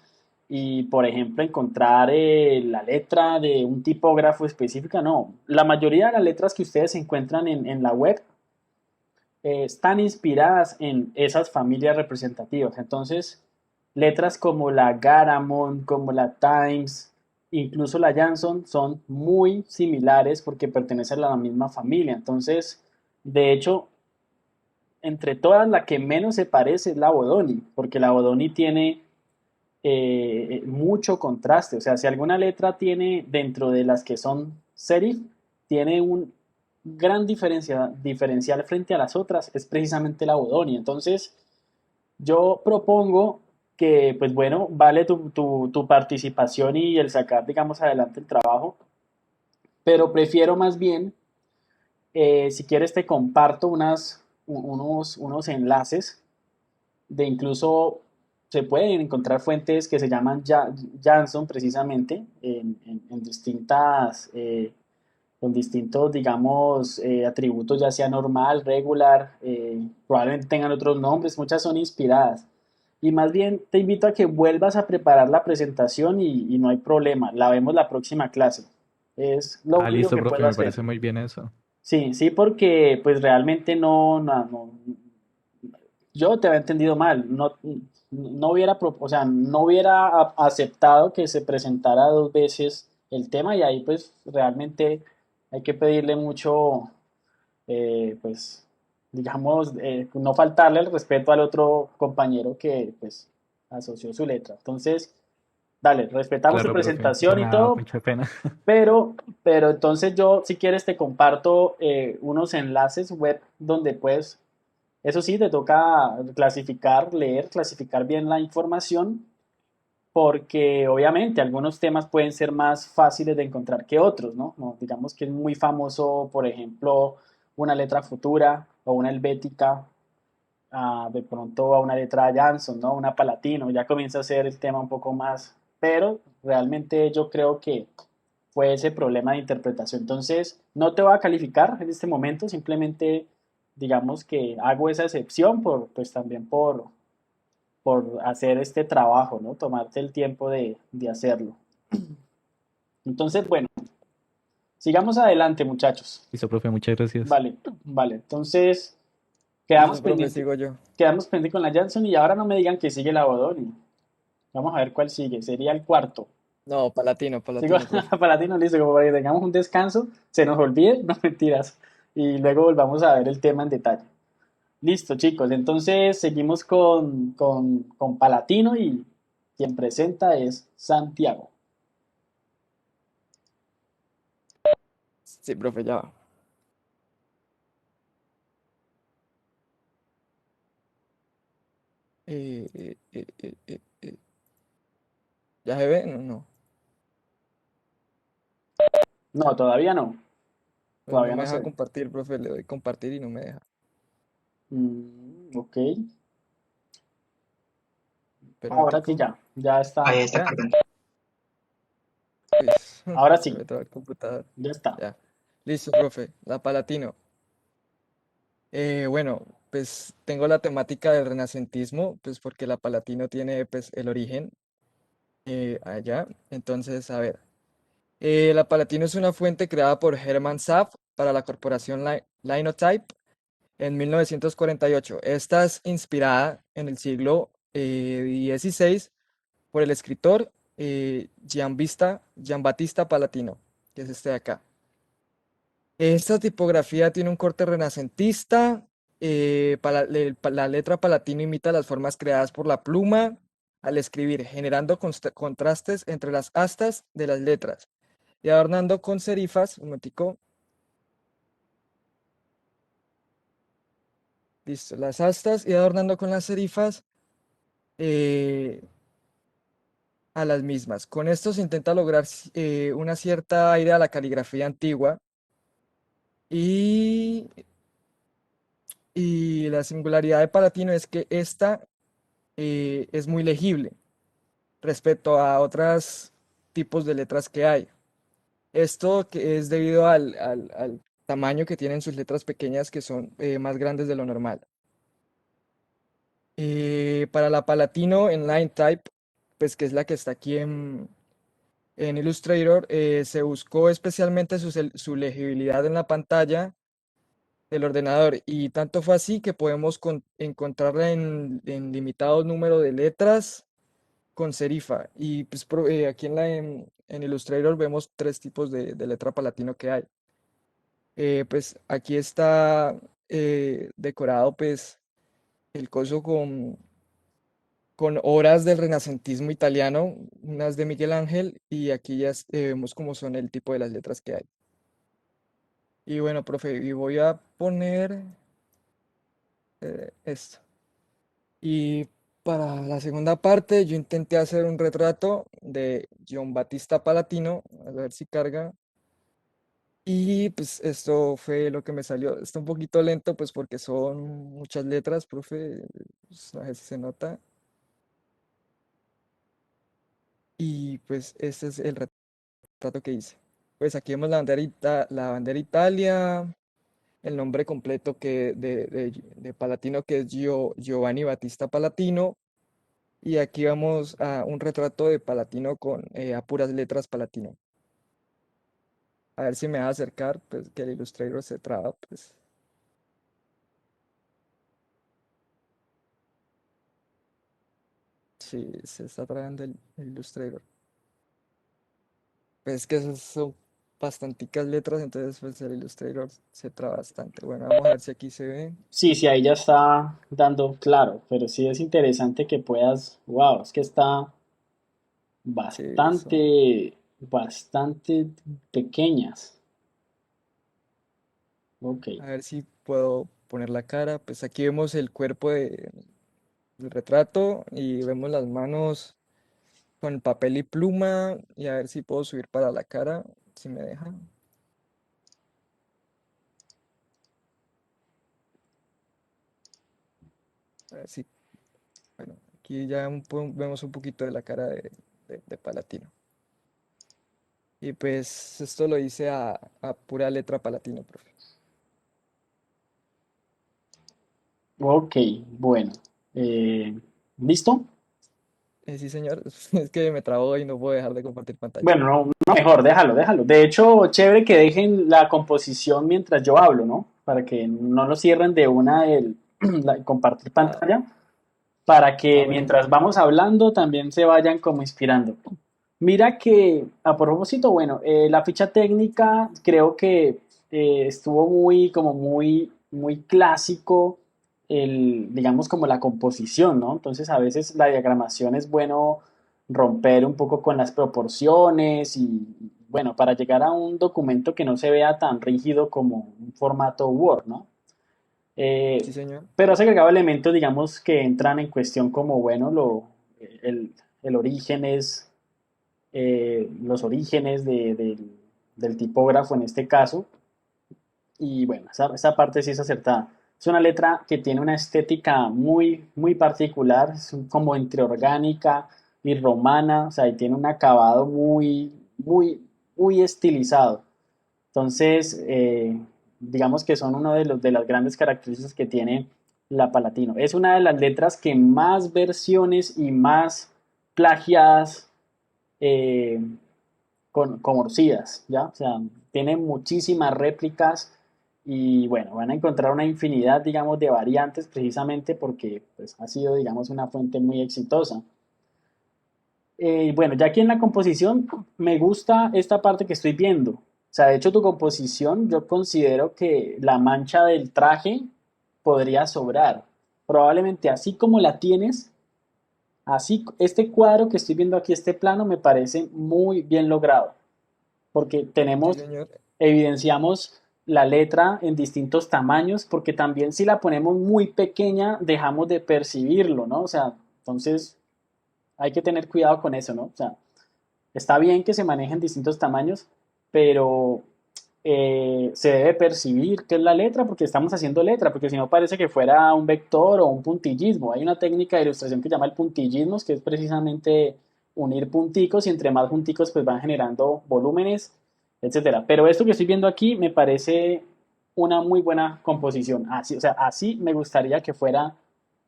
y, por ejemplo, encontrar la letra de un tipógrafo específica, no. La mayoría de las letras que ustedes encuentran en la web están inspiradas en esas familias representativas. Entonces, letras como la Garamond, como la Times, incluso la Janson, son muy similares porque pertenecen a la misma familia. Entonces, de hecho, entre todas, la que menos se parece es la Bodoni, porque la Bodoni tiene mucho contraste. O sea, si alguna letra tiene dentro de las que son serif, tiene un gran diferencial frente a las otras, es precisamente la Bodoni. Entonces, yo propongo que, pues bueno, vale tu participación y el sacar, digamos, adelante el trabajo, pero prefiero más bien, si quieres, te comparto unos enlaces de incluso se pueden encontrar fuentes que se llaman Janson precisamente en distintas, con distintos, digamos, atributos, ya sea normal, regular, probablemente tengan otros nombres, muchas son inspiradas. Y más bien te invito a que vuelvas a preparar la presentación y no hay problema, la vemos la próxima clase. Es lo Ah, único listo, que profe, puedo me hacer. parece muy bien eso. Sí, sí, porque pues realmente yo te había entendido mal, no hubiera, o sea, no hubiera aceptado que se presentara dos veces el tema y ahí pues realmente hay que pedirle mucho, pues, digamos, no faltarle el respeto al otro compañero que pues asoció su letra. Entonces, dale, respetamos tu Claro, profe, eso presentación me y da todo, mucha pena. pero, pero entonces yo, si quieres, te comparto unos enlaces web donde puedes eso sí, te toca clasificar, leer, clasificar bien la información, porque obviamente algunos temas pueden ser más fáciles de encontrar que otros, ¿no? Digamos que es muy famoso, por ejemplo, una letra futura o una helvética, de pronto a una letra Jansson, ¿no? Una palatino, ya comienza a ser el tema un poco más, pero realmente yo creo que fue ese problema de interpretación. Entonces, no te voy a calificar en este momento, simplemente digamos que hago esa excepción pues también por hacer este trabajo, ¿no? Tomarte el tiempo de hacerlo. Entonces, bueno, sigamos adelante, muchachos. Listo, profe, muchas gracias. Vale, vale. Entonces, Listo, profe, sigo yo. quedamos pendiente con la Janssen y ahora no me digan que sigue la Bodoni. Vamos a ver cuál sigue. Sería el cuarto. No, Palatino, Sigo Palatino, profe. para ti, no listo, como para que tengamos un descanso, se nos olvide, no mentiras. Y luego volvamos a ver el tema en detalle. Listo, chicos. Entonces seguimos con Palatino y quien presenta es Santiago. Sí, profe, ya va. Eh, eh, eh, eh, eh, eh. ¿Ya se ve? No, no. No, todavía no. No Todavía me no deja sé. compartir, profe. Le doy compartir y no me deja. Ok. Ahora sí Permitico. ya. Ya Ahí está. está Ya. cargando. Pues, Ahora se sí. me traba el computador. Ya está. Ya. Listo, profe. La Palatino. Bueno, pues tengo la temática del renacentismo, pues porque la Palatino tiene pues el origen allá. Entonces, a ver. La Palatino es una fuente creada por Hermann Saff para la corporación Linotype en 1948. Esta es inspirada en el siglo XVI por el escritor Giambattista Palatino, que es este de acá. Esta tipografía tiene un corte renacentista. La letra palatino imita las formas creadas por la pluma al escribir, generando contrastes entre las astas de las letras y adornando con serifas, un momentico, listo, las astas y adornando con las serifas eh, a las mismas. Con esto se intenta lograr una cierta aire a la caligrafía antigua y, y la singularidad de Palatino es que esta es muy legible respecto a otros tipos de letras que hay. Esto que es debido al tamaño que tienen sus letras pequeñas que son más grandes de lo normal. Para la Palatino en Line Type, pues que es la que está aquí en Illustrator, se buscó especialmente su legibilidad en la pantalla del ordenador y tanto fue así que podemos encontrarla en limitado número de letras con serifa. Y pues aquí en Illustrator vemos tres tipos de letra palatino que hay. Pues aquí está decorado pues el coso con obras del renacentismo italiano, unas de Miguel Ángel, y aquí ya vemos cómo son el tipo de las letras que hay. Y bueno, profe, y voy a poner esto. Y para la segunda parte yo intenté hacer un retrato de John Battista Palatino, a ver si carga. Y pues esto fue lo que me salió. Está un poquito lento pues porque son muchas letras, profe, pues, no sé si se nota. Y pues este es el retrato que hice. Pues aquí vemos la bandera Italia, el nombre completo de Palatino que es Giovanni Battista Palatino. Y aquí vamos a un retrato de Palatino con a puras letras Palatino. A ver si me va a acercar, pues que el Illustrator se traba, pues sí, se está trabando el Illustrator. Pues es que esas son bastanticas letras, entonces pues el Illustrator se traba bastante. Bueno, vamos a ver si aquí se ve. Sí, sí, ahí ya está dando claro, pero sí es interesante que puedas, wow, es que está Sí, eso. bastante pequeñas. Ok, A ver si puedo poner la cara. Pues aquí vemos el cuerpo del retrato y vemos las manos con papel y pluma. Y a ver si puedo subir para la cara, si me deja. A ver si, bueno, aquí ya vemos un poquito de la cara de Palatino. Y pues esto lo hice a pura letra Palatino, profe. ok, bueno. Eh, ¿Listo? Sí, señor. Es que me trabo y no puedo dejar de compartir pantalla. Bueno, no, no, mejor, déjalo, déjalo. De hecho, chévere que dejen la composición mientras yo hablo, ¿no? Para que no lo cierren de una compartir Ah, pantalla, para que bueno, mientras profe. vamos hablando también se vayan como inspirando. Mira que, a propósito, bueno, la ficha técnica creo que estuvo muy clásico, digamos como la composición, ¿no? Entonces a veces la diagramación es bueno romper un poco con las proporciones y, bueno, para llegar a un documento que no se vea tan rígido como un formato Word, ¿no? Eh, Sí, señor. pero has agregado elementos, digamos, que entran en cuestión como, bueno, el origen es los orígenes del tipógrafo en este caso. Y bueno, esa parte sí es acertada. Es una letra que tiene una estética muy particular, como entre orgánica y romana, o sea, y tiene un acabado muy estilizado. Entonces, digamos que son uno de las grandes características que tiene la Palatino. Es una de las letras que más versiones y más plagiadas eh, conocidas, ¿ya? O sea, tiene muchísimas réplicas y bueno, van a encontrar una infinidad, digamos, de variantes precisamente porque pues, ha sido, digamos, una fuente muy exitosa. Bueno, ya aquí en la composición me gusta esta parte que estoy viendo. O sea, de hecho tu composición yo considero que la mancha del traje podría sobrar. Probablemente así como la tienes, así este cuadro que estoy viendo aquí, este plano, me parece muy bien logrado porque Sí, tenemos, señor. evidenciamos la letra en distintos tamaños, porque también si la ponemos muy pequeña, dejamos de percibirlo, ¿no? O sea, entonces hay que tener cuidado con eso, ¿no? O sea, está bien que se manejen distintos tamaños, pero se debe percibir qué es la letra, porque estamos haciendo letra, porque si no parece que fuera un vector o un puntillismo. Hay una técnica de ilustración que se llama el puntillismo, que es precisamente unir punticos y entre más punticos pues van generando volúmenes, etcétera. Pero esto que estoy viendo aquí me parece una muy buena composición. Así, o sea, así me gustaría que fuera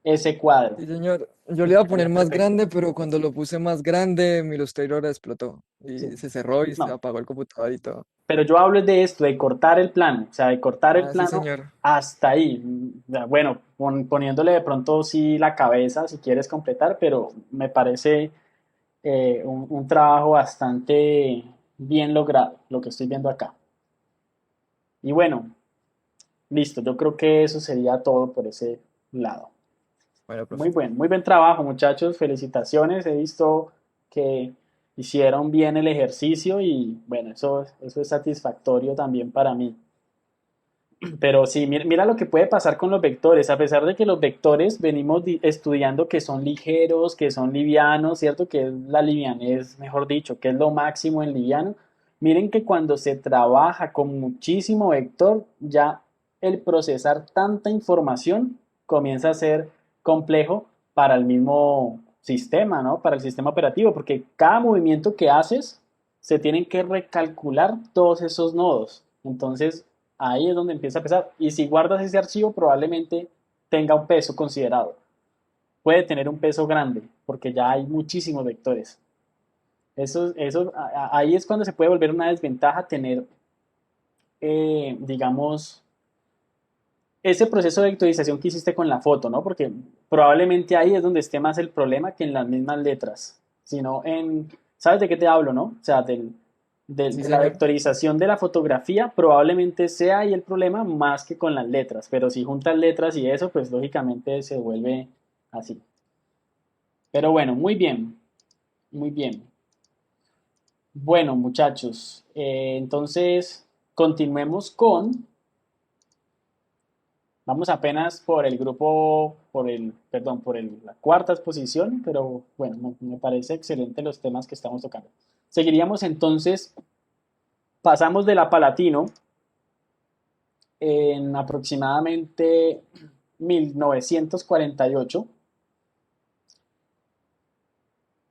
ese cuadro. Sí, señor. Yo le iba a Quedaría poner más perfecto. grande, pero cuando lo puse más grande, mi Illustrator explotó. Sí. Y se cerró y se No, apagó el computador y todo. pero yo hablo de esto, de cortar el plano, o sea, de cortar el Ah, sí, plano señor. hasta ahí. O sea, bueno, poniéndole de pronto sí la cabeza si quieres completar, pero me parece un trabajo bastante bien logrado, lo que estoy viendo acá. Y bueno, listo, yo creo que eso sería todo por ese lado. Bueno, profe. Muy buen trabajo, muchachos. Felicitaciones. He visto que hicieron bien el ejercicio y bueno, eso es satisfactorio también para mí. Pero sí, mira lo que puede pasar con los vectores. A pesar de que los vectores venimos estudiando que son ligeros, que son livianos, ¿cierto? Que es la livianez, mejor dicho, que es lo máximo en liviano. Miren que cuando se trabaja con muchísimo vector, ya el procesar tanta información comienza a ser complejo para el mismo sistema, ¿no? Para el sistema operativo, porque cada movimiento que haces se tienen que recalcular todos esos nodos. Entonces, ahí es donde empieza a pesar. Y si guardas ese archivo, probablemente tenga un peso considerado. Puede tener un peso grande, porque ya hay muchísimos vectores. Ahí es cuando se puede volver una desventaja tener, digamos, ese proceso de vectorización que hiciste con la foto, ¿no? Porque probablemente ahí es donde esté más el problema que en las mismas letras, sino en, ¿sabes de qué te hablo, no? O sea, Sí, de la señor. vectorización de la fotografía probablemente sea ahí el problema más que con las letras, pero si juntas letras y eso, pues lógicamente se vuelve así. Pero bueno, muy bien, muy bien. Bueno, muchachos, entonces continuemos con. Vamos apenas por el grupo, perdón, la cuarta exposición, pero bueno, me parece excelente los temas que estamos tocando. Seguiríamos entonces, pasamos de la Palatino en aproximadamente 1948,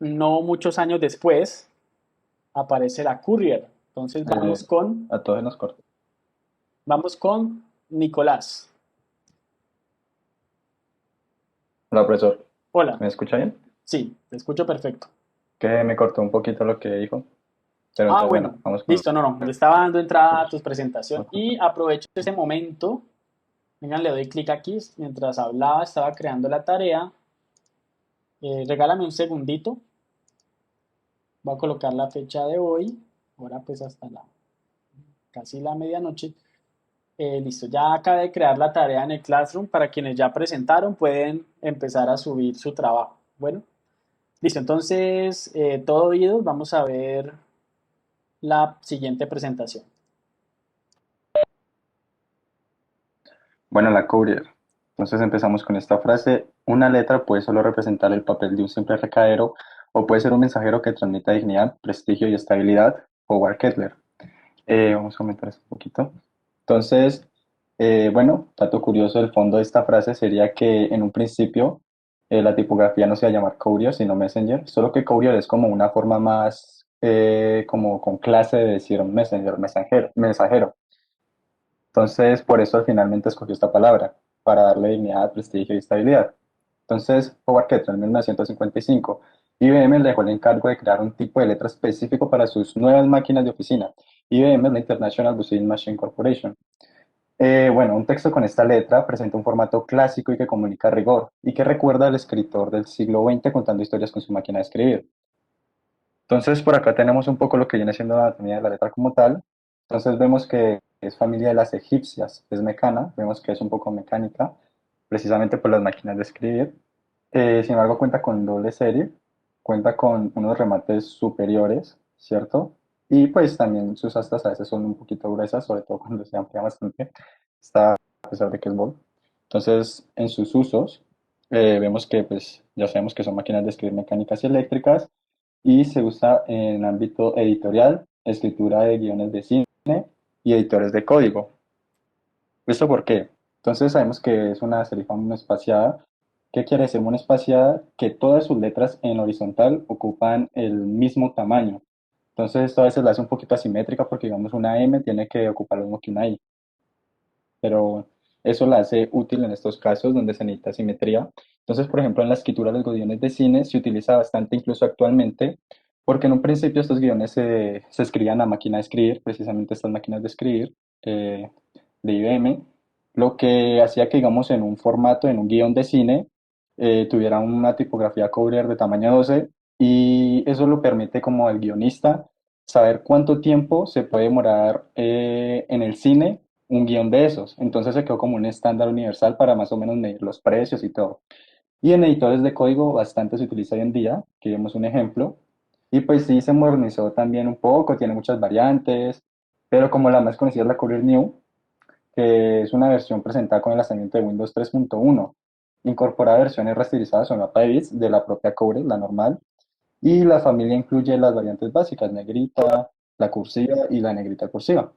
no muchos años después, aparece la Courier. Entonces A todos nos corta. vamos con Nicolás. Hola, profesor. Hola, ¿Me escucha bien? sí, te escucho perfecto. Que me cortó un poquito lo que dijo. Pero Ah, entonces, bueno, bueno, vamos con listo, no, le estaba dando entrada a tu los... presentación y aprovecho ese momento. Venga, le doy clic aquí. Mientras hablaba, estaba creando la tarea. Regálame un segundito. Voy a colocar la fecha de hoy. Ahora pues hasta casi la medianoche. Listo, ya acabé de crear la tarea en el Classroom. Para quienes ya presentaron, pueden empezar a subir su trabajo. Bueno, listo, entonces, todo oídos. Vamos a ver la siguiente presentación. Bueno, la Courier. Entonces empezamos con esta frase. Una letra puede solo representar el papel de un simple recadero o puede ser un mensajero que transmita dignidad, prestigio y estabilidad. Howard Kettler. Vamos a aumentar esto un poquito. Entonces, bueno, dato curioso del fondo de esta frase sería que en un principio la tipografía no se iba a llamar Courier, sino Messenger, solo que Courier es como una forma más, como con clase de decir Messenger, mensajero. Entonces, por eso finalmente escogió esta palabra, para darle dignidad, prestigio y estabilidad. Entonces, Howard Kettler en 1955, IBM le dejó el encargo de crear un tipo de letra específico para sus nuevas máquinas de oficina. IBM es la International Business Machine Corporation. Bueno, un texto con esta letra presenta un formato clásico y que comunica rigor, y que recuerda al escritor del siglo XX contando historias con su máquina de escribir. Entonces, por acá tenemos un poco lo que viene siendo la anatomía de la letra como tal. Entonces, vemos que es familia de las egipcias, es mecana, vemos que es un poco mecánica, precisamente por las máquinas de escribir. Sin embargo, cuenta con doble serie, cuenta con unos remates superiores, ¿cierto? Y pues también sus astas a veces son un poquito gruesas, sobre todo cuando se amplía bastante, está a pesar de que es bol. Entonces, en sus usos, vemos que pues ya sabemos que son máquinas de escribir mecánicas y eléctricas, y se usa en ámbito editorial, escritura de guiones de cine y editores de código. ¿Esto por qué? Entonces sabemos que es una serifa monoespaciada. ¿Qué quiere decir monoespaciada? Que todas sus letras en horizontal ocupan el mismo tamaño. Entonces esto a veces la hace un poquito asimétrica porque digamos una M tiene que ocupar lo mismo que una I, pero eso la hace útil en estos casos donde se necesita simetría. Entonces, por ejemplo, en la escritura de los guiones de cine se utiliza bastante incluso actualmente, porque en un principio estos guiones se escribían a máquina de escribir, precisamente estas máquinas de escribir de IBM, lo que hacía que, digamos, en un formato, en un guión de cine, tuviera una tipografía Courier de tamaño 12 y eso lo permite como al guionista saber cuánto tiempo se puede demorar en el cine un guión de esos. Entonces se quedó como un estándar universal para más o menos medir los precios y todo. Y en editores de código bastante se utiliza hoy en día, que vemos un ejemplo. Y pues sí, se modernizó también un poco, tiene muchas variantes, pero como la más conocida es la Courier New, que es una versión presentada con el lanzamiento de Windows 3.1. Incorpora versiones rasterizadas o mapa de bits de la propia Courier, la normal, y la familia incluye las variantes básicas, negrita, la cursiva y la negrita cursiva.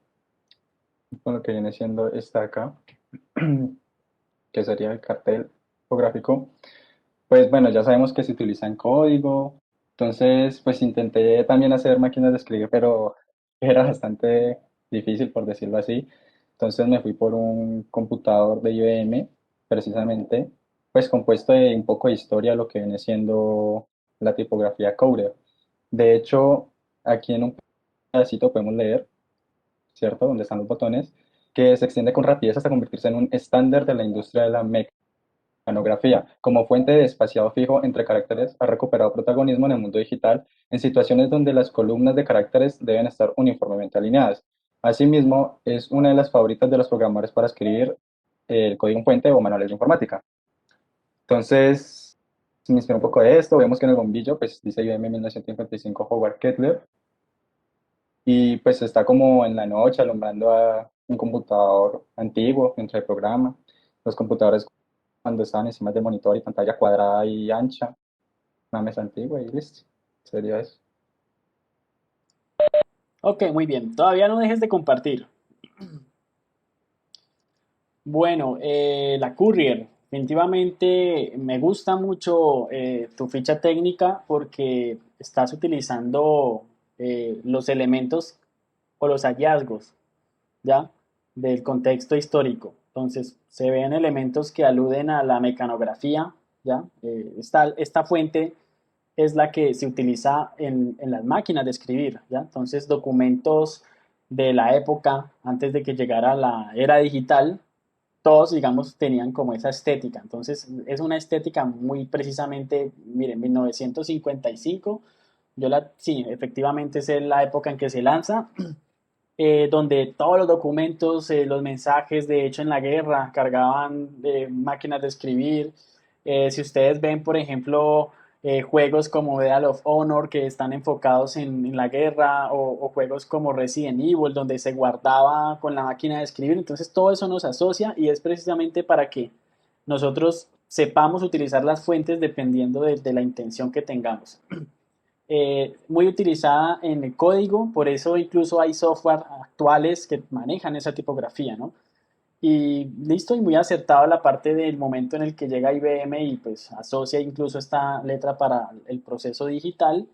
Con lo que viene siendo esta acá, que sería el cartel gráfico. Pues bueno, ya sabemos que se utiliza en código, entonces pues intenté también hacer máquinas de escribir, pero era bastante difícil por decirlo así. Entonces me fui por un computador de IBM, precisamente, pues compuesto de un poco de historia, lo que viene siendo la tipografía Courier. De hecho, aquí en un pedacito podemos leer, ¿cierto? Donde están los botones, que se extiende con rapidez hasta convertirse en un estándar de la industria de la mecanografía. Como fuente de espaciado fijo entre caracteres, ha recuperado protagonismo en el mundo digital en situaciones donde las columnas de caracteres deben estar uniformemente alineadas. Asimismo, es una de las favoritas de los programadores para escribir el código en fuente o manuales de informática. Entonces, me inspiró un poco de esto. Vemos que en el bombillo, pues dice IBM 1955 Howard Kettler, y pues está como en la noche alumbrando a un computador antiguo mientras el programa. Los computadores cuando estaban encima de monitor y pantalla cuadrada y ancha, una mesa antigua y listo. Sería eso. Ok, muy bien. Todavía no dejes de compartir. Bueno, la Courier, definitivamente me gusta mucho tu ficha técnica porque estás utilizando los elementos o los hallazgos, ¿ya? Del contexto histórico. Entonces, se ven elementos que aluden a la mecanografía, ¿ya? Esta fuente es la que se utiliza en las máquinas de escribir, ¿ya? Entonces, documentos de la época antes de que llegara la era digital, todos, digamos, tenían como esa estética. Entonces, es una estética muy precisamente, miren, 1955, sí, efectivamente es la época en que se lanza, donde todos los documentos, los mensajes, de hecho, en la guerra cargaban máquinas de escribir. Si ustedes ven, por ejemplo, juegos como Medal of Honor que están enfocados en la guerra o juegos como Resident Evil donde se guardaba con la máquina de escribir, entonces todo eso nos asocia y es precisamente para que nosotros sepamos utilizar las fuentes dependiendo de la intención que tengamos. Muy utilizada en el código, por eso incluso hay software actuales que manejan esa tipografía, ¿no? Y listo, y muy acertado la parte del momento en el que llega IBM y pues asocia incluso esta letra para el proceso digital.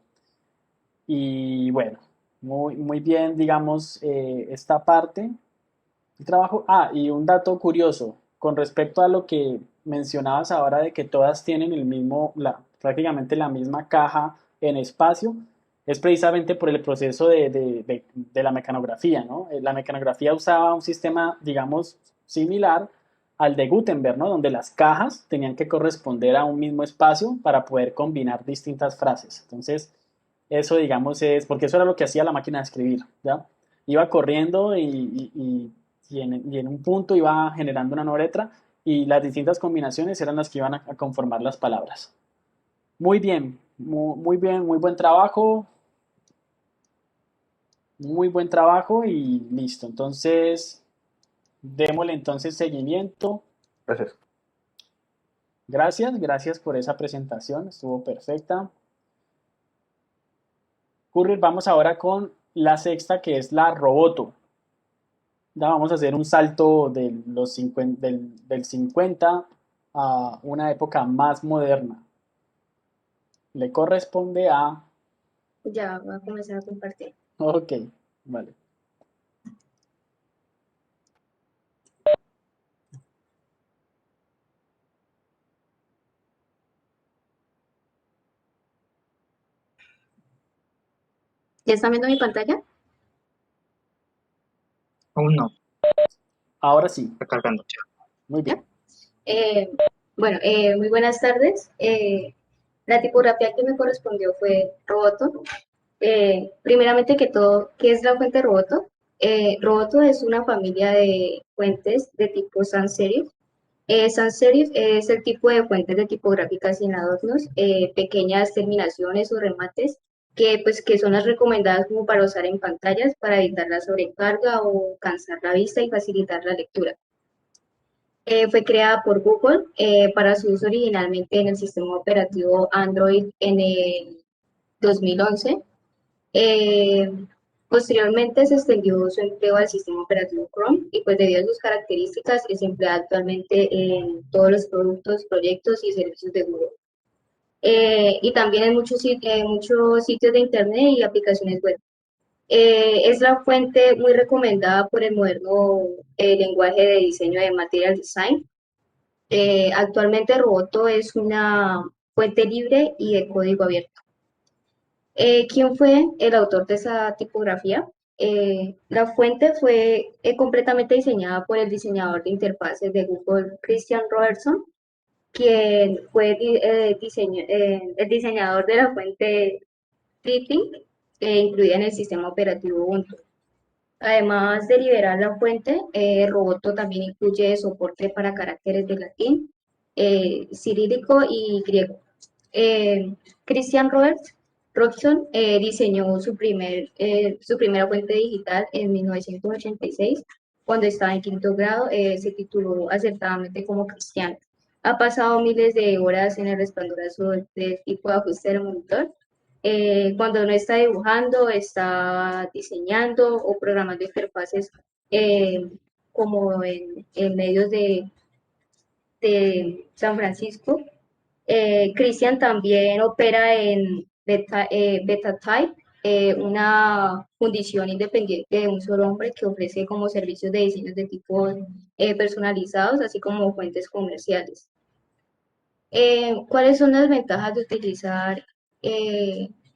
Y bueno, muy bien, digamos, esta parte. El trabajo. Ah, y un dato curioso con respecto a lo que mencionabas ahora de que todas tienen prácticamente la misma caja en espacio, es precisamente por el proceso de la mecanografía, ¿no? La mecanografía usaba un sistema, digamos, similar al de Gutenberg, ¿no? Donde las cajas tenían que corresponder a un mismo espacio para poder combinar distintas frases. Entonces, eso, digamos, porque eso era lo que hacía la máquina de escribir, ¿ya? Iba corriendo y en un punto iba generando una nueva letra y las distintas combinaciones eran las que iban a conformar las palabras. Muy bien, muy bien, muy buen trabajo y listo. Entonces, démosle entonces seguimiento. Gracias. Gracias por esa presentación, estuvo perfecta. Courier, vamos ahora con la sexta que es la Roboto. Ya vamos a hacer un salto del 50 a una época más moderna. Le corresponde a... Ya voy a comenzar a compartir. Ok, vale. ¿Ya están viendo mi pantalla? Aún no, Ahora sí, está cargando. muy ¿Ya? bien. Eh, bueno, muy buenas tardes. La tipografía que me correspondió fue Roboto. Primeramente que todo, ¿qué es la fuente Roboto? Roboto es una familia de fuentes de tipo sans serif. Sans serif es el tipo de fuentes de tipográficas sin adornos, pequeñas terminaciones o remates que son las recomendadas como para usar en pantallas para evitar la sobrecarga o cansar la vista y facilitar la lectura. Fue creada por Google para su uso originalmente en el sistema operativo Android en el 2011. Eh, Posteriormente se extendió su empleo al sistema operativo Chrome y pues debido a sus características es empleada actualmente en todos los productos, proyectos y servicios de Google. Y también en muchos sitios de internet y aplicaciones web. Es la fuente muy recomendada por el moderno lenguaje de diseño de Material Design. Actualmente Roboto es una fuente libre y de código abierto. ¿Quién fue el autor de esa tipografía? La fuente fue completamente diseñada por el diseñador de interfaces de Google, Christian Robertson, quien fue el diseñador de la fuente Flipping, incluida en el sistema operativo Ubuntu. Además de liberar la fuente, Roboto también incluye soporte para caracteres de latín, cirílico y griego. Eh, Christian Robertson diseñó su primera fuente digital en 1986, cuando estaba en quinto grado, se tituló acertadamente como Cristiano. Ha pasado miles de horas en el resplandor azul del tipo de ajuste del monitor. Cuando no está dibujando, está diseñando o programando interfaces eh, como en medios de San Francisco. Christian también opera en BetaType, una fundición independiente de un solo hombre que ofrece como servicios de diseños de tipo personalizados, así como fuentes comerciales. ¿Cuáles son las ventajas de utilizar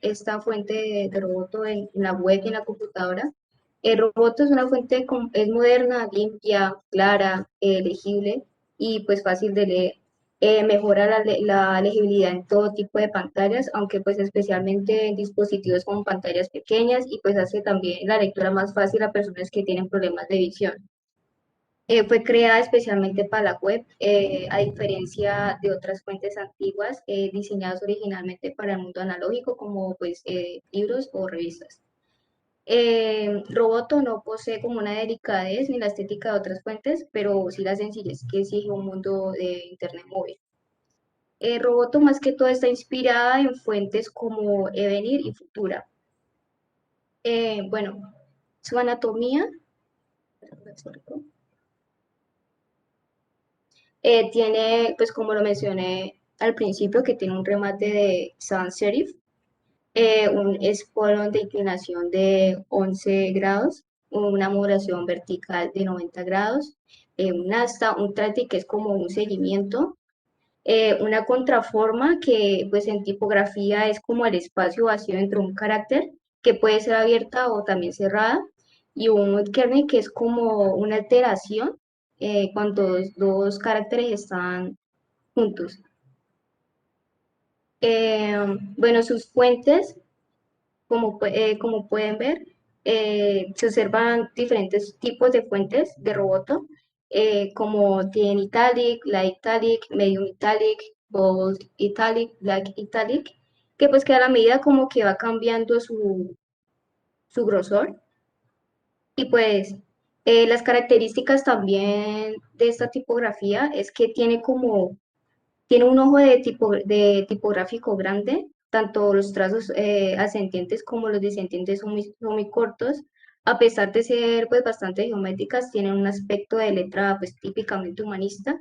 esta fuente de Roboto en la web y en la computadora? El Roboto es una fuente es moderna, limpia, clara, legible y pues fácil de leer. Mejora la legibilidad en todo tipo de pantallas, aunque pues especialmente en dispositivos con pantallas pequeñas y pues hace también la lectura más fácil a personas que tienen problemas de visión. Fue creada especialmente para la web, a diferencia de otras fuentes antiguas diseñadas originalmente para el mundo analógico, como pues libros o revistas. Roboto no posee como una delicadez ni la estética de otras fuentes, pero sí la sencillez que exige un mundo de internet móvil. Roboto más que todo está inspirada en fuentes como Evenir y Futura. Bueno, su anatomía tiene, pues como lo mencioné al principio, que tiene un remate de sans serif, un espolón de inclinación de 11 grados, una modulación vertical de 90 grados, un asta, un trati que es como un seguimiento, una contraforma que pues en tipografía es como el espacio vacío entre un carácter que puede ser abierta o también cerrada, y un kernel que es como una alteración cuando dos caracteres están juntos. Eh, bueno, sus fuentes, como pueden ver, se observan diferentes tipos de fuentes de Roboto, como TN Italic, Light Italic, Medium Italic, Bold Italic, Black Italic, que pues que a la medida como que va cambiando su grosor. Y pues las características también de esta tipografía es que tiene un ojo de tipográfico grande, tanto los trazos ascendientes como los descendientes son muy cortos. A pesar de ser pues bastante geométricas, tienen un aspecto de letra pues típicamente humanista.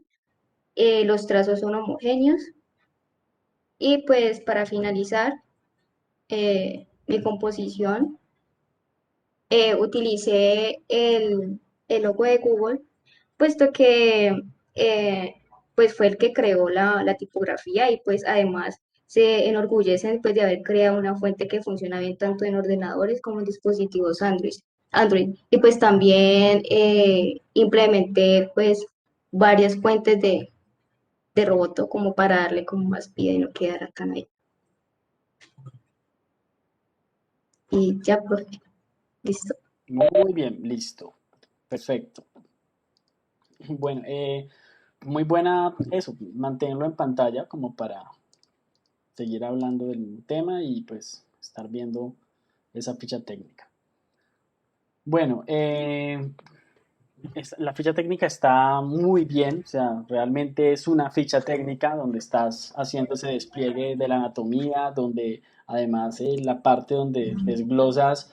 Los trazos son homogéneos. Y pues para finalizar mi composición, utilicé el logo de Google, puesto que pues fue el que creó la tipografía y pues además se enorgullecen pues de haber creado una fuente que funciona bien tanto en ordenadores como en dispositivos Android. Y pues también implementé pues varias fuentes de Roboto como para darle como más vida y no quedar acá. Y ya, profe, listo. Muy bien, listo. Perfecto. Bueno, muy buena eso, mantenerlo en pantalla como para seguir hablando del mismo tema y pues estar viendo esa ficha técnica. Bueno, la ficha técnica está muy bien, o sea, realmente es una ficha técnica donde estás haciendo ese despliegue de la anatomía, donde además la parte donde desglosas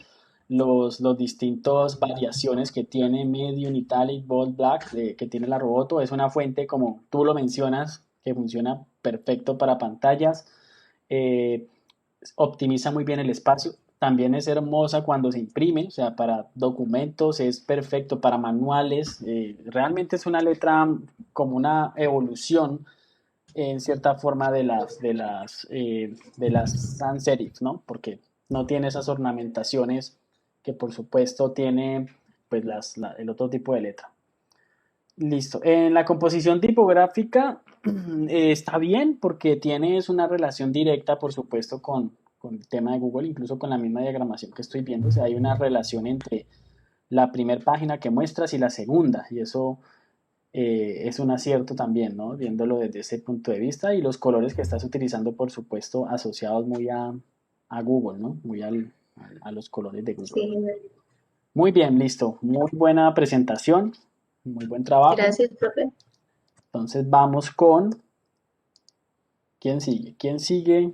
los distintos variaciones que tiene Medium, Italic, Bold, Black, que tiene la Roboto, es una fuente como tú lo mencionas, que funciona perfecto para pantallas, eh, optimiza muy bien el espacio. También es hermosa cuando se imprime, o sea, para documentos es perfecto, para manuales. Realmente es una letra como una evolución en cierta forma de las sans serif, ¿no? Porque no tiene esas ornamentaciones que por supuesto tiene pues el otro tipo de letra. Listo. En la composición tipográfica está bien porque tienes una relación directa, por supuesto, con el tema de Google, incluso con la misma diagramación que estoy viendo. O sea, hay una relación entre la primera página que muestras y la segunda, y eso es un acierto también, ¿no? Viéndolo desde ese punto de vista y los colores que estás utilizando, por supuesto, asociados muy a Google, ¿no? Muy a los colores de Google. Sí, Muy bien, listo. Muy buena presentación, muy buen trabajo. gracias, profe. Entonces vamos con, ¿quién sigue? ¿Quién sigue?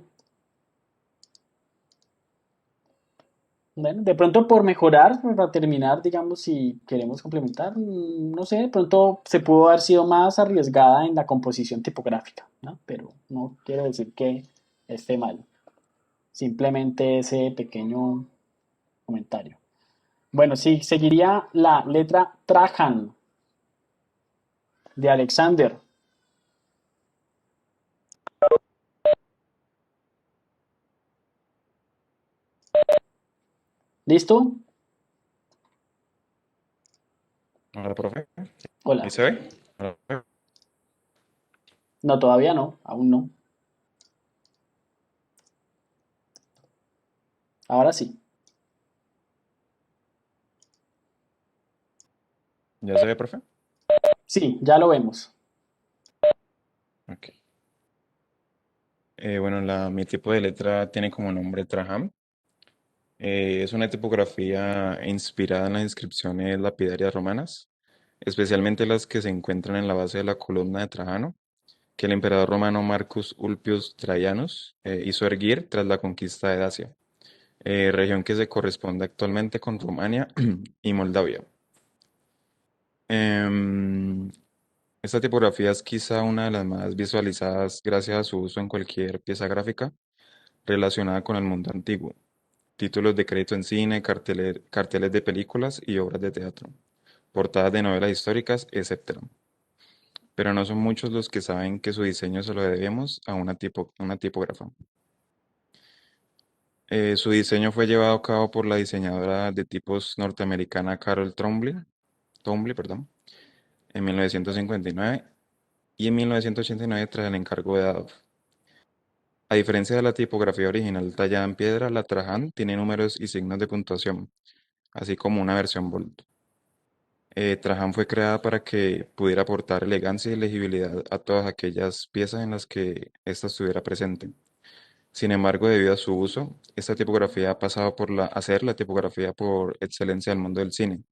Bueno, de pronto por mejorar, para terminar, digamos, si queremos complementar, no sé, de pronto se pudo haber sido más arriesgada en la composición tipográfica, ¿no? Pero no quiero decir que esté mal, simplemente ese pequeño comentario. Bueno, sí, seguiría la letra Trajan de Alexander. ¿Listo? Hola, profe. ¿Ahí Hola. se ve? Hola, profe. No, todavía no, aún no. Ahora sí. ¿Ya se ve, profe? Sí, ya lo vemos. Ok. Bueno, mi tipo de letra tiene como nombre Traham. Es una tipografía inspirada en las inscripciones lapidarias romanas, especialmente las que se encuentran en la base de la columna de Trajano, que el emperador romano Marcus Ulpius Traianus hizo erguir tras la conquista de Dacia, región que se corresponde actualmente con Rumania y Moldavia. Em, Esta tipografía es quizá una de las más visualizadas gracias a su uso en cualquier pieza gráfica relacionada con el mundo antiguo, títulos de crédito en cine, carteles de películas y obras de teatro, portadas de novelas históricas, etc. Pero no son muchos los que saben que su diseño se lo debemos a una tipógrafa. Su diseño fue llevado a cabo por la diseñadora de tipos norteamericana Carol Townley, perdón, en 1959 y en 1989 tras el encargo de Adobe. A diferencia de la tipografía original tallada en piedra, la Trajan tiene números y signos de puntuación, así como una versión bold. Trajan fue creada para que pudiera aportar elegancia y legibilidad a todas aquellas piezas en las que ésta estuviera presente. Sin embargo, debido a su uso, esta tipografía ha pasado a ser la tipografía por excelencia del mundo del cine,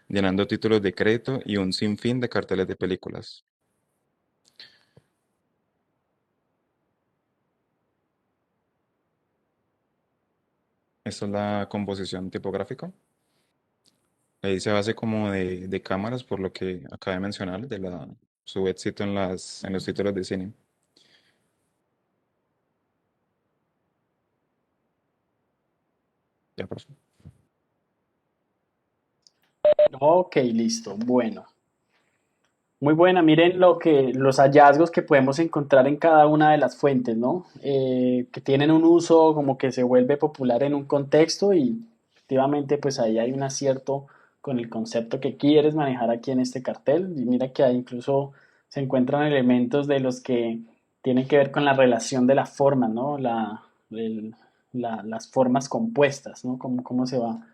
llenando títulos de crédito y un sinfín de carteles de películas. Esta es la composición tipográfica. Ahí se base como de cámaras, por lo que acabé de mencionar, su éxito en los títulos de cine. Ya, profe. Ok, listo. Bueno. Muy buena, miren los hallazgos que podemos encontrar en cada una de las fuentes, ¿no? Que tienen un uso como que se vuelve popular en un contexto y efectivamente pues ahí hay un acierto con el concepto que quieres manejar aquí en este cartel. Y mira que ahí incluso se encuentran elementos de los que tienen que ver con la relación de la forma, ¿no? las formas compuestas, ¿no? Cómo se va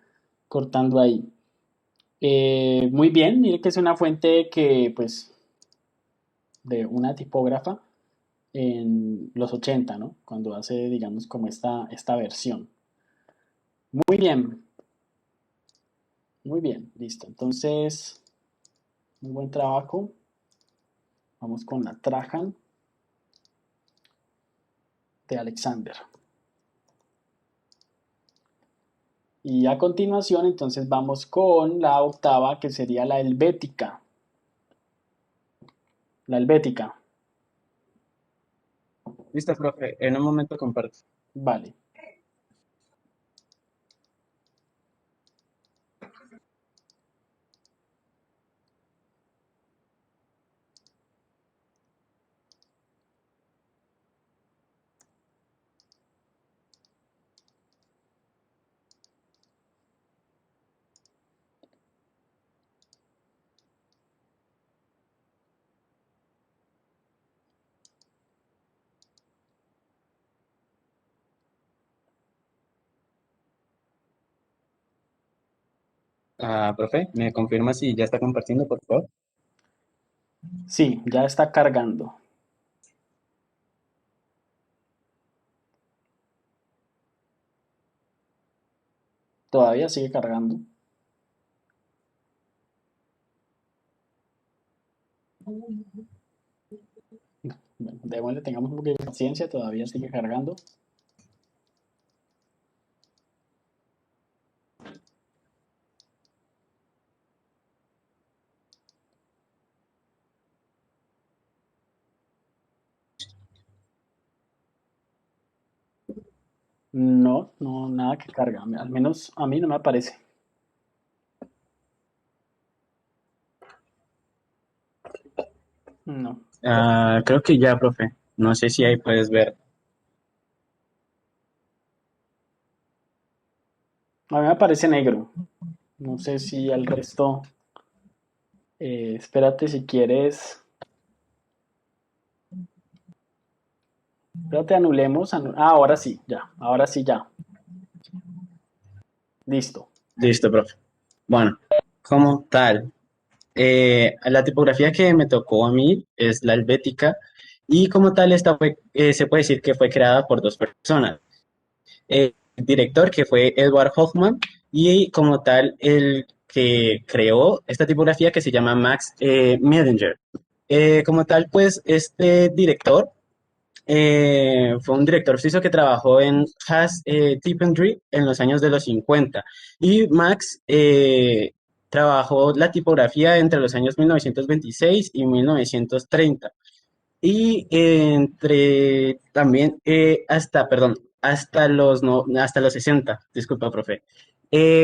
cortando ahí. Muy bien, mire que es una fuente que, pues, de una tipógrafa en los 80, ¿no? Cuando hace, digamos, como esta versión. Muy bien, listo. Entonces, muy buen trabajo. Vamos con la Trajan de Alexander. Y a continuación, entonces, vamos con la octava, que sería la helvética. La helvética. Listo, profe. En un momento comparto. Vale. Ah, profe, ¿me confirma si ya está compartiendo, por favor? Sí, ya está cargando. Todavía sigue cargando. Bueno, démosle, tengamos un poquito de paciencia, todavía sigue cargando. No, no, nada que carga. Al menos a mí no me aparece. No. Ah, creo que ya, profe. No sé si ahí puedes ver. A mí me aparece negro. No sé si al resto. Espérate si quieres. Espérate, anulemos. Ahora sí, ya. Ahora sí, ya. Listo. Listo, profe. Bueno, como tal, la tipografía que me tocó a mí es la helvética y como tal esta fue, se puede decir que fue creada por dos personas. El director que fue Edward Hoffman y como tal el que creó esta tipografía que se llama Max Medinger. Como tal, pues este director fue un director suizo que trabajó en Has Tipendry en los años de los 50 y Max trabajó la tipografía entre los años 1926 y 1930 y entre también hasta los no, hasta los 60, disculpa, profe.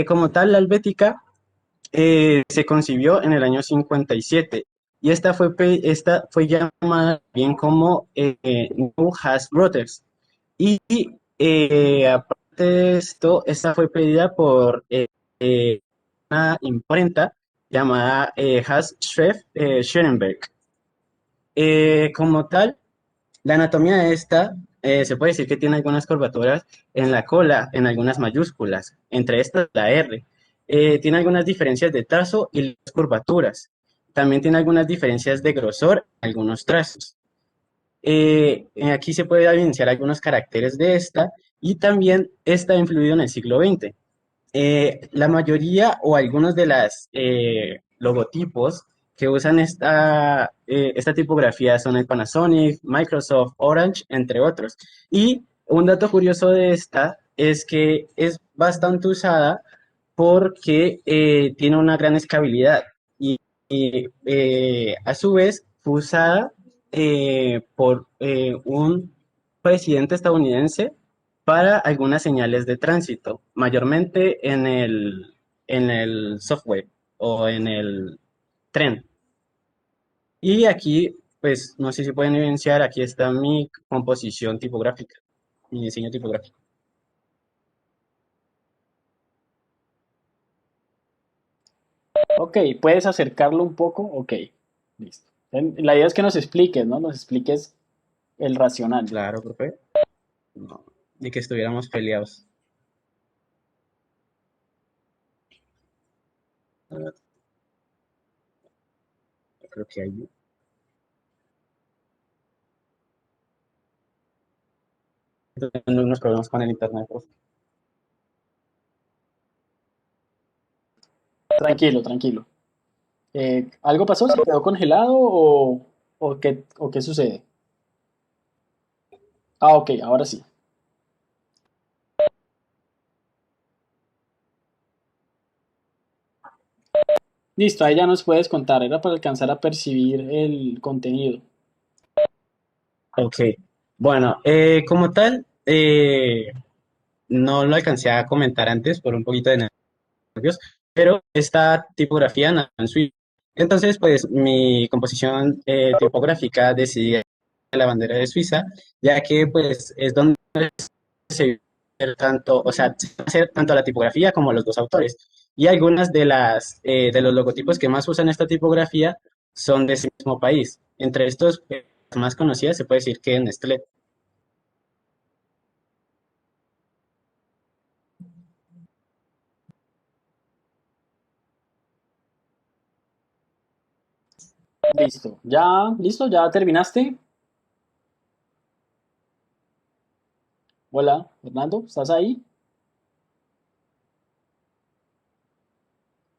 Como tal, la helvética se concibió en el año 57 y esta fue llamada bien como New Has Brothers. Y aparte de esto, esta fue pedida por una imprenta llamada Has Schreff Schoenberg. Como tal, la anatomía de esta se puede decir que tiene algunas curvaturas en la cola, en algunas mayúsculas, entre estas la R. Tiene algunas diferencias de trazo y las curvaturas. También tiene algunas diferencias de grosor en algunos trazos. Aquí se puede evidenciar algunos caracteres de esta y también esta ha influido en el siglo XX. La mayoría o algunos de los logotipos que usan esta tipografía son el Panasonic, Microsoft, Orange, entre otros. Y un dato curioso de esta es que es bastante usada porque tiene una gran escalabilidad y a su vez fue usada por un presidente estadounidense para algunas señales de tránsito, mayormente en el software o en el tren. Y aquí, pues, no sé si pueden evidenciar, aquí está mi composición tipográfica, mi diseño tipográfico. Ok, ¿puedes acercarlo un poco? Ok, listo. La idea es que nos expliques, ¿no? Nos expliques el racional. Claro, profe. No. de que estuviéramos peleados. Creo que hay unos problemas con el internet, profe. Tranquilo, tranquilo. ¿Algo pasó? ¿Se quedó congelado o qué sucede? Ah, ok, ahora sí. Listo, ahí ya nos puedes contar. Era para alcanzar a percibir el contenido. Ok, bueno, como tal, no lo alcancé a comentar antes por un poquito de nervios, pero esta tipografía nació en Suiza. Entonces, pues mi composición tipográfica decidí la bandera de Suiza, ya que pues es donde se ve tanto, o sea, se hace tanto la tipografía como los dos autores. Y algunas de de los logotipos que más usan esta tipografía son de ese mismo país. Entre estos más conocidas se puede decir que Nestlé. Listo. ¿Listo? ¿Ya terminaste? Hola, Fernando, ¿estás ahí?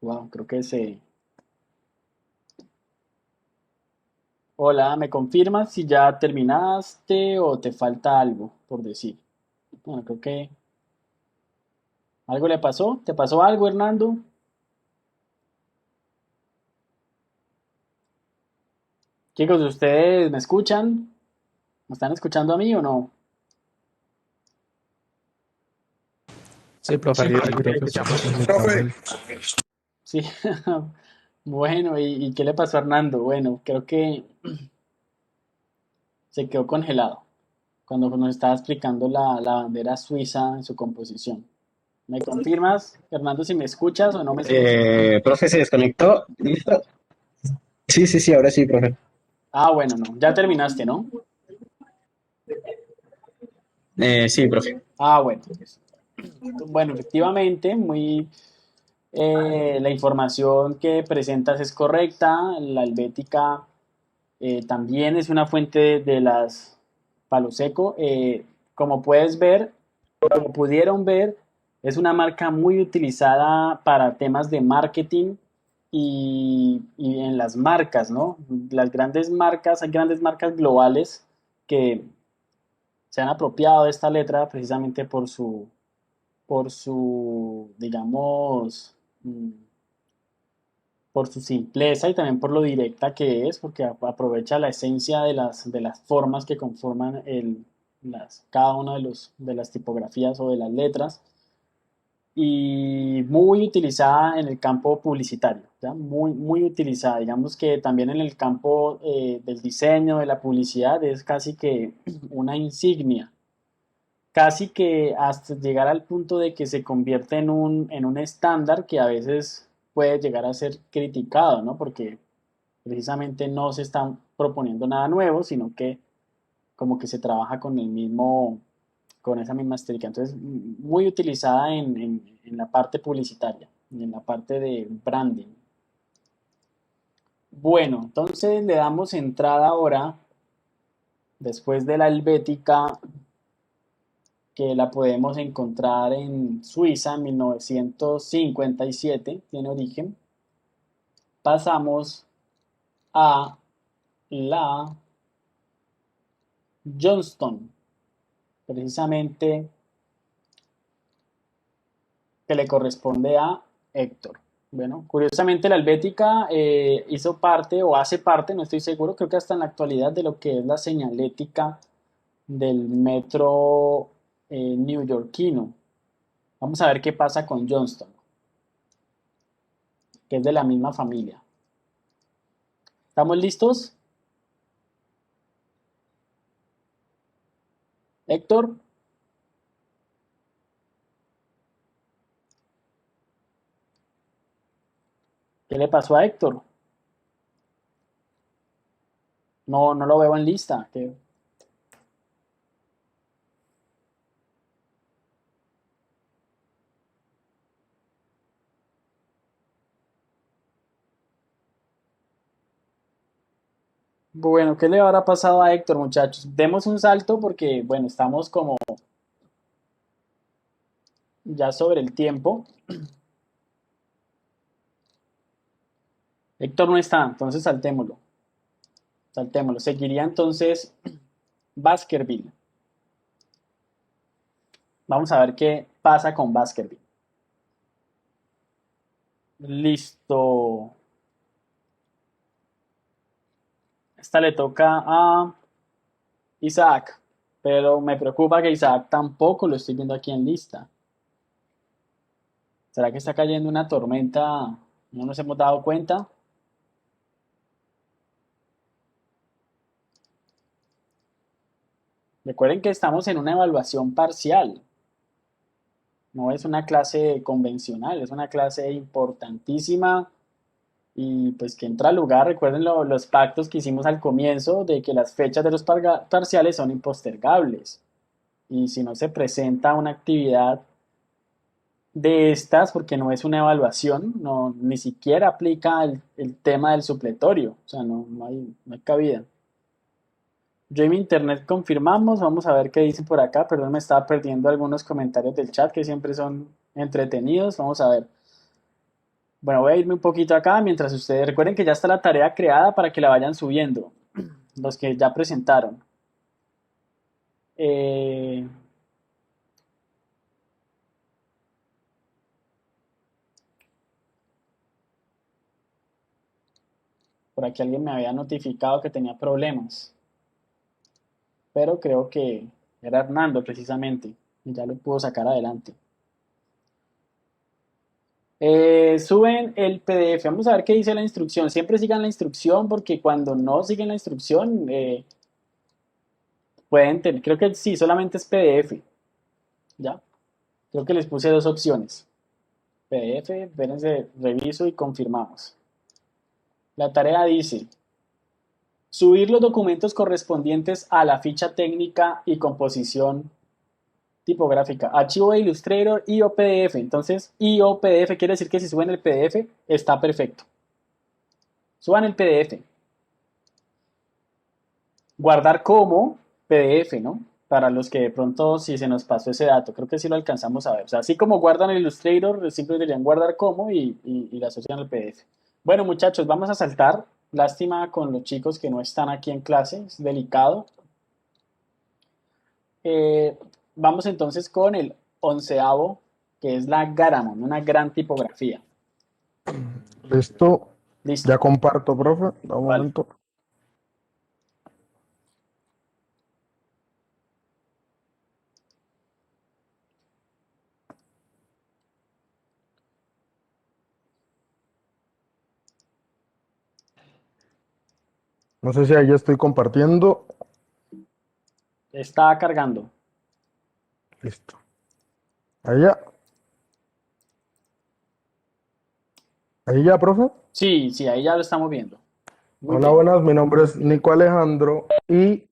Wow, creo que se... Hola, ¿me confirmas si ya terminaste o te falta algo por decir? Bueno, creo que algo le pasó. ¿Te pasó algo, Hernando? Chicos, ¿ustedes me escuchan? ¿Me están escuchando a mí o no? Sí, profe, yo creo que estamos conectados Profe, ahí. Sí. Bueno, ¿y qué le pasó a Hernando? Bueno, creo que se quedó congelado cuando nos estaba explicando la bandera suiza en su composición. ¿Me confirmas, Hernando, si me escuchas o no me escuchas? Profe, se desconectó. ¿Listo? Sí, sí, sí, ahora sí, profe. Ah, bueno, no. Ya terminaste, ¿no? Sí, profe. Ah, bueno. Bueno, efectivamente, la información que presentas es correcta. La Helvética también es una fuente de las Palo Seco. Como puedes ver, como pudieron ver, es una marca muy utilizada para temas de marketing y en las marcas, ¿no? Las grandes marcas, hay grandes marcas globales que se han apropiado de esta letra precisamente digamos, por su simpleza y también por lo directa que es, porque aprovecha la esencia de las formas que conforman cada una de las tipografías o de las letras y muy utilizada en el campo publicitario, ¿ya? Muy utilizada. Digamos que también en el campo del diseño, de la publicidad, es casi que una insignia, casi que hasta llegar al punto de que se convierte en un estándar que a veces puede llegar a ser criticado, ¿no? Porque precisamente no se está proponiendo nada nuevo, sino que como que se trabaja con con esa misma estética. Entonces, muy utilizada en la parte publicitaria y en la parte de branding. Bueno, entonces le damos entrada ahora, después de la helvética, que la podemos encontrar en Suiza en 1957, tiene origen. Pasamos a la Johnston, precisamente que le corresponde a Héctor. Bueno, curiosamente la Helvética hizo parte o hace parte, no estoy seguro, creo que hasta en la actualidad de lo que es la señalética del metro neoyorquino. Vamos a ver qué pasa con Johnston, que es de la misma familia. ¿Estamos listos? Héctor, ¿qué le pasó a Héctor? No, no lo veo en lista. Bueno, ¿qué le habrá pasado a Héctor, muchachos? Demos un salto porque, bueno, estamos como ya sobre el tiempo. Héctor no está, entonces saltémoslo. Saltémoslo. Seguiría entonces Baskerville. Vamos a ver qué pasa con Baskerville. Listo. Esta le toca a Isaac, pero me preocupa que Isaac tampoco lo estoy viendo aquí en lista. ¿Será que está cayendo una tormenta? ¿No nos hemos dado cuenta? Recuerden que estamos en una evaluación parcial. No es una clase convencional, es una clase importantísima y pues que entra al lugar. Recuerden los pactos que hicimos al comienzo de que las fechas de los parciales son impostergables. Y si no se presenta una actividad de estas, porque no es una evaluación, no, ni siquiera aplica el tema del supletorio, o sea, no hay cabida. Yo y mi internet confirmamos, vamos a ver qué dicen por acá, perdón, me estaba perdiendo algunos comentarios del chat que siempre son entretenidos, vamos a ver. Bueno, voy a irme un poquito acá mientras ustedes recuerden que ya está la tarea creada para que la vayan subiendo, los que ya presentaron. Eh, por aquí alguien me había notificado que tenía problemas, pero creo que era Hernando precisamente, y ya lo pudo sacar adelante. Suben el PDF, vamos a ver qué dice la instrucción. Siempre sigan la instrucción porque cuando no siguen la instrucción pueden tener, creo que sí, solamente es PDF. Ya, creo que les puse dos opciones. PDF, espérense, reviso y confirmamos. La tarea dice, subir los documentos correspondientes a la ficha técnica y composición tipográfica, archivo de Illustrator y o PDF. Entonces, y o PDF quiere decir que si suben el PDF está perfecto. Suban el PDF. Guardar como PDF, ¿no? Para los que de pronto si se nos pasó ese dato, creo que sí lo alcanzamos a ver. O sea, así como guardan el Illustrator, siempre deberían guardar como y la asocian al PDF. Bueno, muchachos, vamos a saltar. Lástima con los chicos que no están aquí en clase, es delicado. Vamos entonces con el 11avo, que es la Garamond, una gran tipografía. Listo, Listo, ya comparto, profe. Da un vale. momento. No sé si ahí ya estoy compartiendo. Está cargando. Listo. Ahí ya. Ahí ya, profe. Sí, sí, ahí ya lo estamos viendo. Muy Hola, bien. buenas. Mi nombre es Nico Alejandro y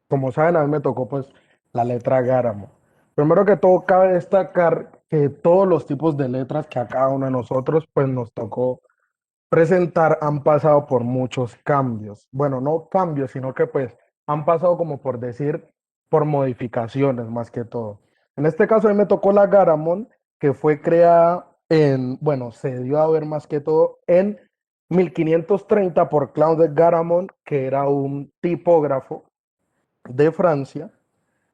como saben, a mí me tocó pues la letra Gáramo. Primero que todo, cabe destacar que todos los tipos de letras que a cada uno de nosotros pues nos tocó presentar han pasado por muchos cambios. Bueno, no cambios, sino que pues han pasado como por decir, por modificaciones más que todo. En este caso a mí me tocó la Garamond, que fue creada en, bueno, se dio a ver más que todo en 1530 por Claude Garamond, que era un tipógrafo de Francia,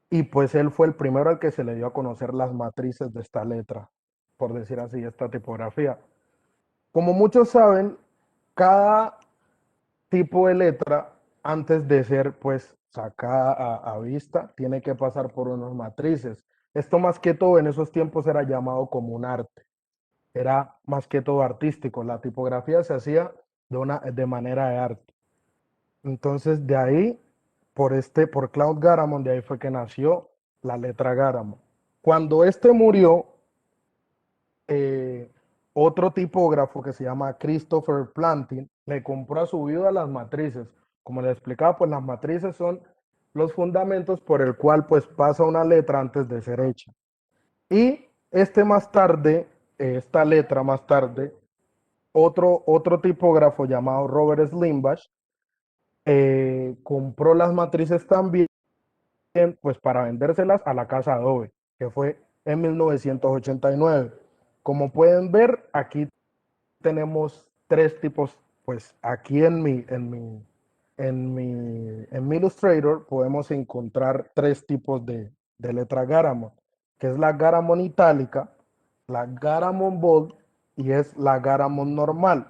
y pues él fue el primero al que se le dio a conocer las matrices de esta letra, por decir así, esta tipografía. Como muchos saben, cada tipo de letra, antes de ser pues sacada a vista, tiene que pasar por unas matrices. Esto más que todo en esos tiempos era llamado como un arte, era más que todo artístico. La tipografía se hacía de manera de arte. Entonces de ahí, por Claude Garamond, de ahí fue que nació la letra Garamond. Cuando este murió, eh, otro tipógrafo que se llama Christopher Plantin le compró a su viuda las matrices. Como les explicaba, pues las matrices son los fundamentos por el cual pues pasa una letra antes de ser hecha. Y más tarde, esta letra más tarde, otro tipógrafo llamado Robert Slimbach compró las matrices también, pues para vendérselas a la casa Adobe, que fue en 1989. Como pueden ver, aquí tenemos tres tipos, pues aquí en mi Illustrator podemos encontrar tres tipos de letra Garamond, que es la Garamond itálica, la Garamond bold y es la Garamond normal.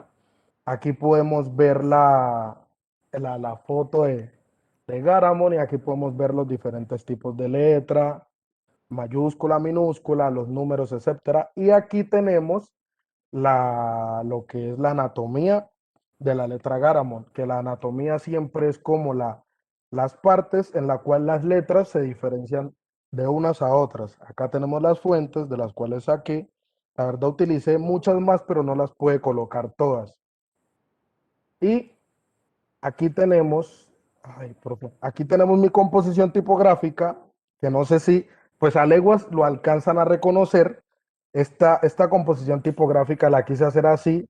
Aquí podemos ver la foto de Garamond y aquí podemos ver los diferentes tipos de letra, mayúscula, minúscula, los números, etcétera. Y aquí tenemos lo que es la anatomía de la letra Garamond, que la anatomía siempre es como las partes en la cual las letras se diferencian de unas a otras. Acá tenemos las fuentes de las cuales saqué. La verdad utilicé muchas más, pero no las pude colocar todas. Y aquí tenemos, ay, profe, aquí tenemos mi composición tipográfica, que no sé si, pues a leguas lo alcanzan a reconocer. Esta composición tipográfica la quise hacer así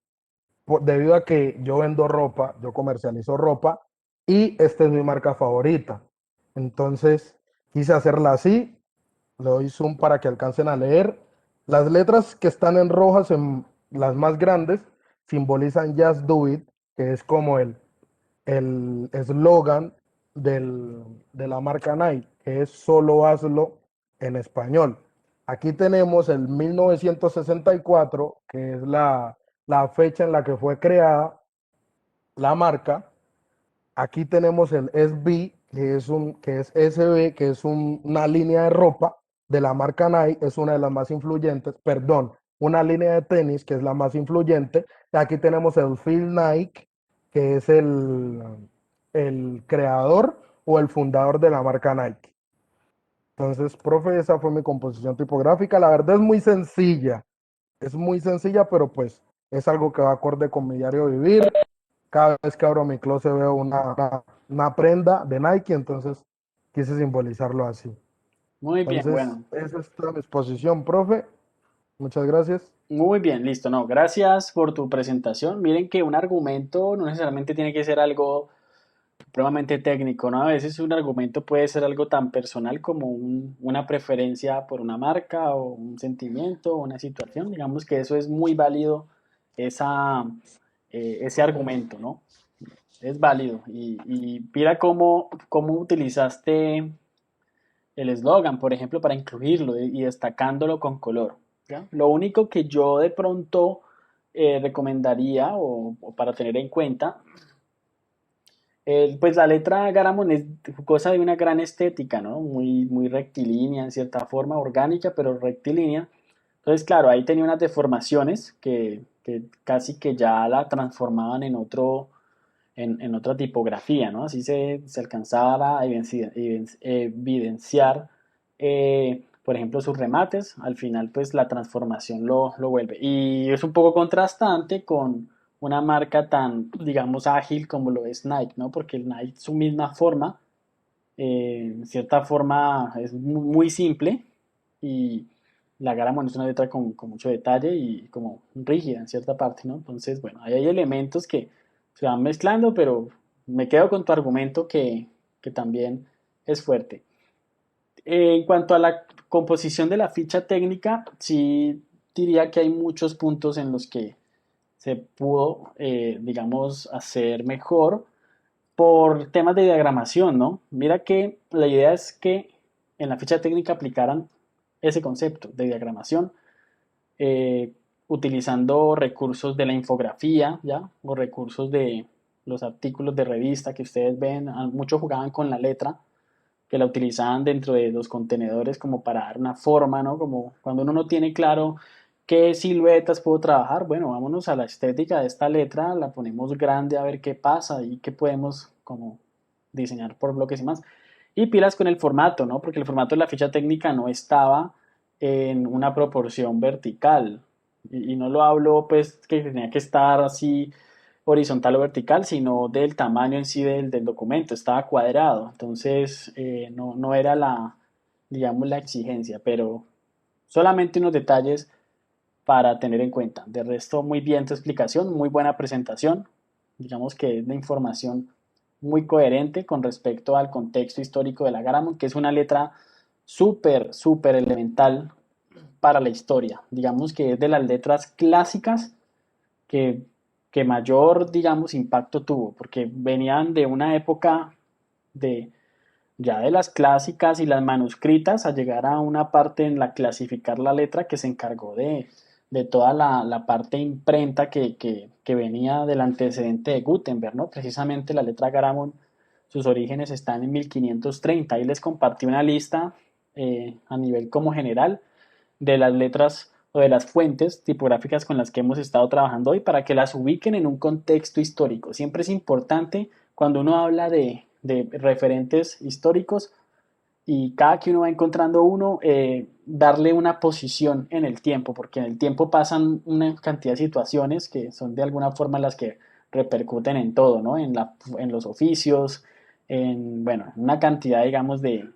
debido a que yo vendo ropa, yo comercializo ropa y esta es mi marca favorita. Entonces quise hacerla así, le doy zoom para que alcancen a leer. Las letras que están en rojas, en las más grandes, simbolizan Just Do It, que es como el eslogan de la marca Nike, que es solo hazlo en español. Aquí tenemos el 1964, que es la fecha en la que fue creada la marca. Aquí tenemos el SB, que es SB, que es una línea de ropa de la marca Nike, es una de las más influyentes, perdón, una línea de tenis que es la más influyente. Y aquí tenemos el Phil Nike, que es el creador o el fundador de la marca Nike. Entonces, profe, esa fue mi composición tipográfica. La verdad es muy sencilla, pero pues es algo que va acorde con mi diario vivir. Cada vez que abro mi closet veo una prenda de Nike, entonces quise simbolizarlo así. Muy bien, Entonces, bueno. esa es toda mi exposición, profe. Muchas gracias. Muy bien, listo. No, gracias por tu presentación. Miren que un argumento no necesariamente tiene que ser algo supremamente técnico, ¿no? A veces un argumento puede ser algo tan personal como una preferencia por una marca o un sentimiento o una situación. Digamos que eso es muy válido, esa, ese argumento, ¿no? Es válido. Y mira cómo utilizaste el eslogan, por ejemplo, para incluirlo y destacándolo con color. ¿Ya? Lo único que yo de pronto recomendaría o para tener en cuenta, pues la letra Garamond es cosa de una gran estética, ¿no? Muy rectilínea en cierta forma, orgánica, pero rectilínea. Entonces, claro, ahí tenía unas deformaciones que casi que ya la transformaban en otra tipografía, ¿no? Así se alcanzaba a evidenciar, por ejemplo, sus remates. Al final, pues la transformación lo vuelve. Y es un poco contrastante con una marca tan, digamos, ágil como lo es Nike, ¿no? Porque el Nike, su misma forma, en cierta forma, es muy simple y la Garamond es una letra con mucho detalle y como rígida en cierta parte, ¿no? Entonces, bueno, ahí hay elementos que se van mezclando, pero me quedo con tu argumento que también es fuerte. En cuanto a la composición de la ficha técnica, sí diría que hay muchos puntos en los que se pudo, digamos, hacer mejor por temas de diagramación, ¿no? Mira que la idea es que en la ficha técnica aplicaran ese concepto de diagramación, eh, utilizando recursos de la infografía, ¿ya? O recursos de los artículos de revista que ustedes ven, muchos jugaban con la letra, que la utilizaban dentro de los contenedores como para dar una forma, ¿no? Como cuando uno no tiene claro qué siluetas puedo trabajar, bueno, vámonos a la estética de esta letra, la ponemos grande a ver qué pasa y qué podemos como diseñar por bloques y más. Y pilas con el formato, ¿no? Porque el formato de la ficha técnica no estaba en una proporción vertical. Y no lo hablo pues que tenía que estar así horizontal o vertical, sino del tamaño en sí del documento, estaba cuadrado, entonces no era digamos, la exigencia, pero solamente unos detalles para tener en cuenta. De resto, muy bien tu explicación, muy buena presentación, digamos que es la información muy coherente con respecto al contexto histórico de la Garamond, que es una letra súper, súper elemental para la historia. Digamos que es de las letras clásicas que, que mayor, digamos, impacto tuvo, porque venían de una época de ya de las clásicas y las manuscritas a llegar a una parte en la clasificar la letra que se encargó de toda la parte imprenta que venía del antecedente de Gutenberg, ¿no? Precisamente la letra Garamond, sus orígenes están en 1530. Ahí les compartí una lista a nivel como general de las letras o de las fuentes tipográficas con las que hemos estado trabajando hoy para que las ubiquen en un contexto histórico. Siempre es importante cuando uno habla de referentes históricos y cada que uno va encontrando uno, darle una posición en el tiempo, porque en el tiempo pasan una cantidad de situaciones que son de alguna forma las que repercuten en todo, ¿no? En los oficios, en, bueno, una cantidad, digamos, de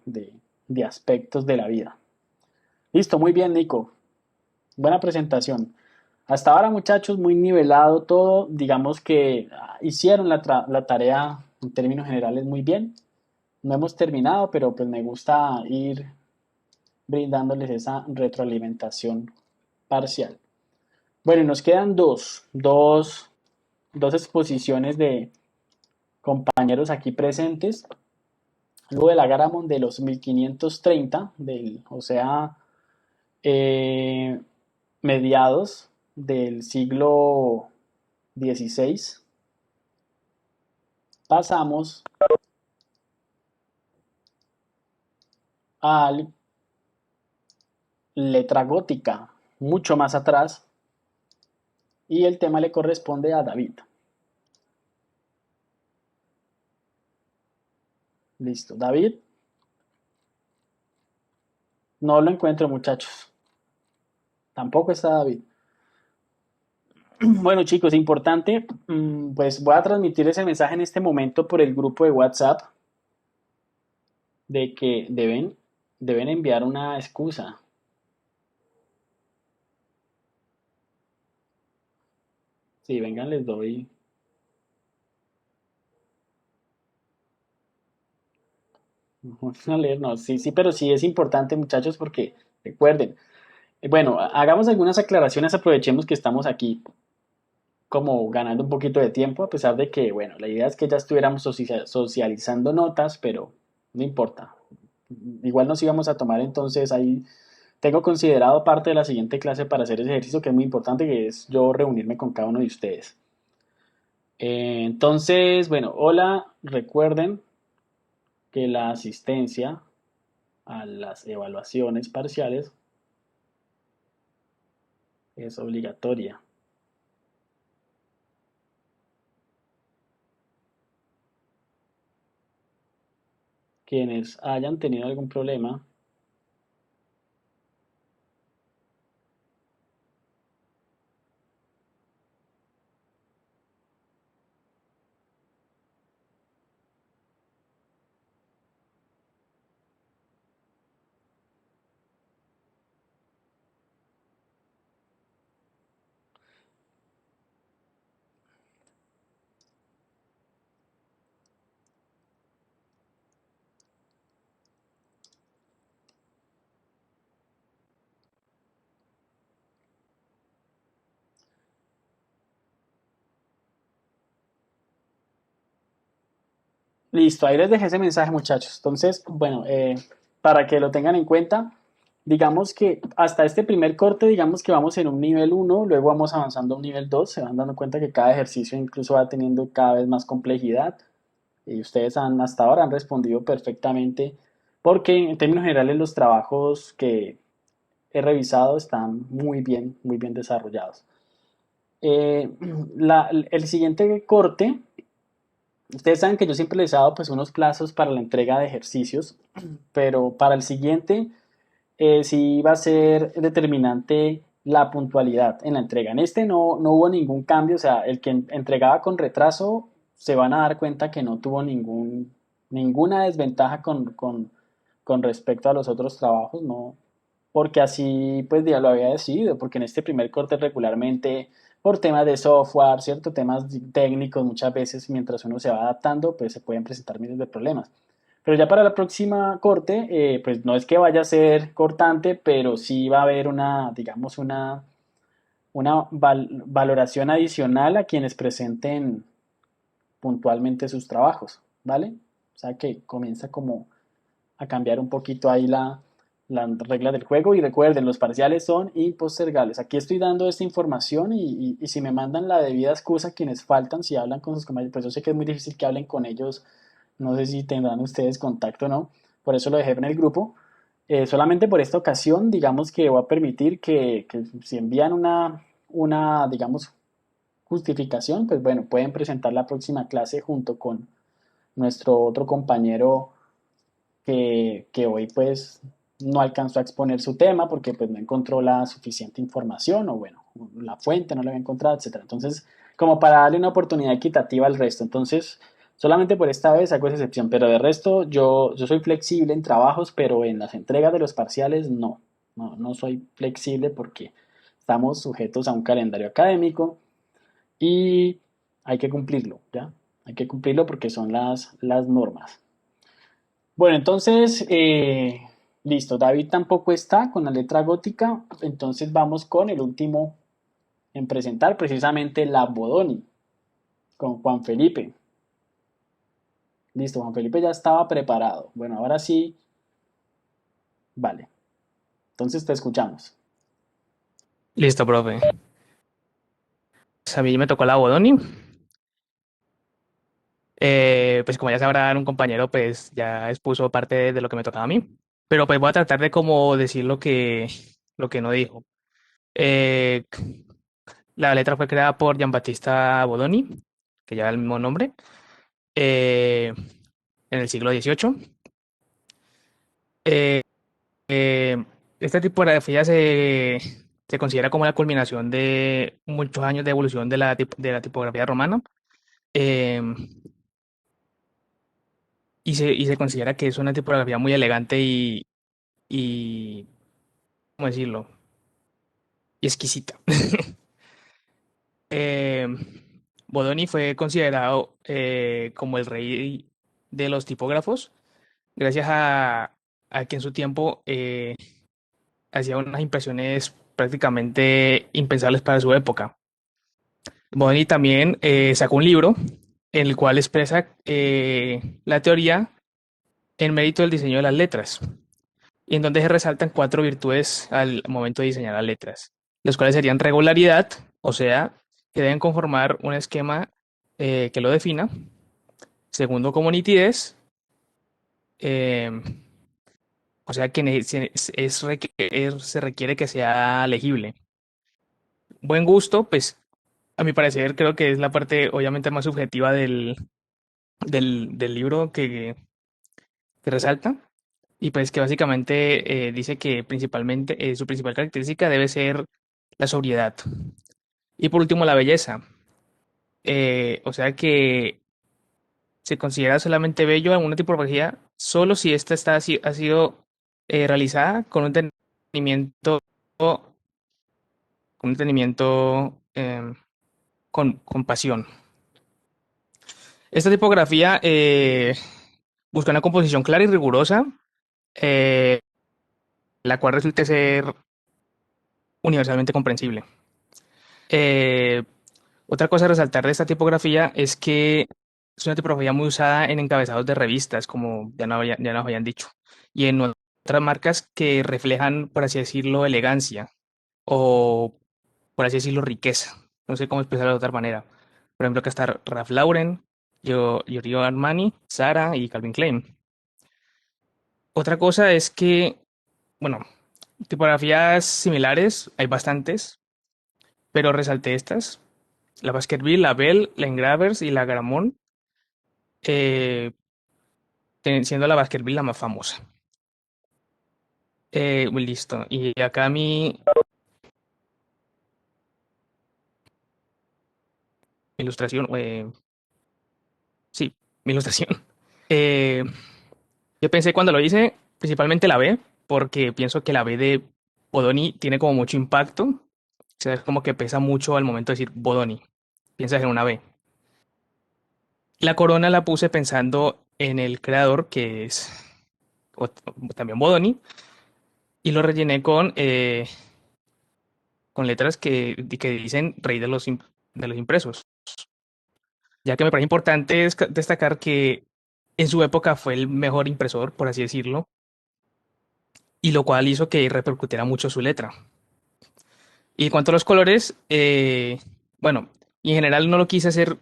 aspectos de la vida. Listo, muy bien, Nico. Buena presentación. Hasta ahora, muchachos, muy nivelado todo. Digamos que hicieron la tarea en términos generales muy bien. No hemos terminado, pero pues me gusta ir brindándoles esa retroalimentación parcial. Bueno, y nos quedan dos exposiciones de compañeros aquí presentes. Luego de la Garamond de los 1530, o sea, eh, mediados del siglo XVI, pasamos a letra gótica, mucho más atrás, y el tema le corresponde a David. Listo, David. No lo encuentro, muchachos. Tampoco está David. Bueno, chicos, importante, pues voy a transmitir ese mensaje en este momento por el grupo de WhatsApp de que deben enviar una excusa. Sí, vengan, les doy. Vamos a leer, no, sí, sí, pero sí es importante, muchachos, porque recuerden, bueno, hagamos algunas aclaraciones, aprovechemos que estamos aquí como ganando un poquito de tiempo, a pesar de que, bueno, la idea es que ya estuviéramos socializando notas, pero no importa. Igual nos íbamos a tomar entonces ahí. Tengo considerado parte de la siguiente clase para hacer ese ejercicio que es muy importante, que es yo reunirme con cada uno de ustedes. Entonces, bueno, hola, recuerden que la asistencia a las evaluaciones parciales es obligatoria. Quienes hayan tenido algún problema, listo, ahí les dejé ese mensaje, muchachos. Entonces, bueno, para que lo tengan en cuenta, digamos que hasta este primer corte, digamos que vamos en un nivel 1, luego vamos avanzando a un nivel 2, se van dando cuenta que cada ejercicio incluso va teniendo cada vez más complejidad y ustedes hasta ahora han respondido perfectamente porque en términos generales los trabajos que he revisado están muy bien desarrollados. Eh, el siguiente corte. Ustedes saben que yo siempre les he dado pues unos plazos para la entrega de ejercicios, pero para el siguiente sí va a ser determinante la puntualidad en la entrega. En este no hubo ningún cambio, o sea, el que entregaba con retraso se van a dar cuenta que no tuvo ninguna desventaja con respecto a los otros trabajos, no, porque así pues ya lo había decidido, porque en este primer corte regularmente por temas de software, ¿cierto? Temas técnicos, muchas veces mientras uno se va adaptando, pues se pueden presentar miles de problemas. Pero ya para la próxima corte, pues no es que vaya a ser cortante, pero sí va a haber una, digamos, una valoración adicional a quienes presenten puntualmente sus trabajos, ¿vale? O sea que comienza como a cambiar un poquito ahí la regla del juego y recuerden, los parciales son impostergables. Aquí estoy dando esta información y si me mandan la debida excusa quienes faltan, si hablan con sus compañeros, pues yo sé que es muy difícil que hablen con ellos, no sé si tendrán ustedes contacto o no, por eso lo dejé en el grupo. Solamente por esta ocasión, digamos que voy a permitir que si envían digamos, justificación, pues bueno, pueden presentar la próxima clase junto con nuestro otro compañero que hoy pues no alcanzó a exponer su tema porque pues no encontró la suficiente información o bueno, la fuente no la había encontrado, etcétera. Entonces, como para darle una oportunidad equitativa al resto. Entonces, solamente por esta vez hago esa excepción, pero de resto yo soy flexible en trabajos, pero en las entregas de los parciales no soy flexible porque estamos sujetos a un calendario académico y hay que cumplirlo, ¿ya? Hay que cumplirlo porque son las normas. Bueno, entonces, listo, David tampoco está con la letra gótica, entonces vamos con el último en presentar, precisamente la Bodoni, con Juan Felipe. Listo, Juan Felipe ya estaba preparado. Bueno, ahora sí, vale. Entonces te escuchamos. Listo, profe. Pues a mí me tocó la Bodoni. Pues como ya sabrán, un compañero pues ya expuso parte de lo que me tocaba a mí. Pero pues voy a tratar de como decir lo que no dijo. Eh, la letra fue creada por Giambattista Bodoni, que lleva el mismo nombre, eh, en el siglo XVIII. Eh, eh, esta tipografía se considera como la culminación de muchos años de evolución de de la tipografía romana. Eh, y se considera que es una tipografía muy elegante y ¿cómo decirlo? Y exquisita. Eh, Bodoni fue considerado como el rey de los tipógrafos, gracias a que en su tiempo hacía unas impresiones prácticamente impensables para su época. Bodoni también sacó un libro en el cual expresa la teoría en mérito del diseño de las letras, y en donde se resaltan cuatro virtudes al momento de diseñar las letras, las cuales serían regularidad, o sea, que deben conformar un esquema que lo defina. Segundo, como nitidez, eh, o sea, que se requiere que sea legible. Buen gusto, pues a mi parecer creo que es la parte obviamente más subjetiva del libro que resalta. Y pues que básicamente dice que principalmente su principal característica debe ser la sobriedad. Y por último, la belleza. O sea que se considera solamente bello en una tipografía solo si esta ha sido realizada con un entendimiento con pasión. Esta tipografía busca una composición clara y rigurosa, eh, la cual resulte ser universalmente comprensible. Eh, Otra cosa a resaltar de esta tipografía es que es una tipografía muy usada en encabezados de revistas, como ya nos habían dicho, y en otras marcas que reflejan, por así decirlo, elegancia o, por así decirlo, riqueza. No sé cómo expresarlo de otra manera. Por ejemplo, acá está Ralph Lauren, Giorgio Armani, Zara y Calvin Klein. Otra cosa es que, bueno, tipografías similares hay bastantes, pero resalté estas: la Baskerville, la Bell, la Engravers y la Garamond, eh, siendo la Baskerville la más famosa. Listo. Y acá mi ilustración, sí, mi ilustración. Eh, yo pensé cuando lo hice, principalmente la B, porque pienso que la B de Bodoni tiene como mucho impacto. sea, es como que pesa mucho al momento de decir Bodoni. Piensas en una B. La corona la puse pensando en el creador, que es también Bodoni, y lo rellené con letras que dicen rey de los impresos, ya que me parece importante destacar que en su época fue el mejor impresor, por así decirlo, y lo cual hizo que repercutiera mucho su letra. Y en cuanto a los colores, bueno, y en general no lo quise hacer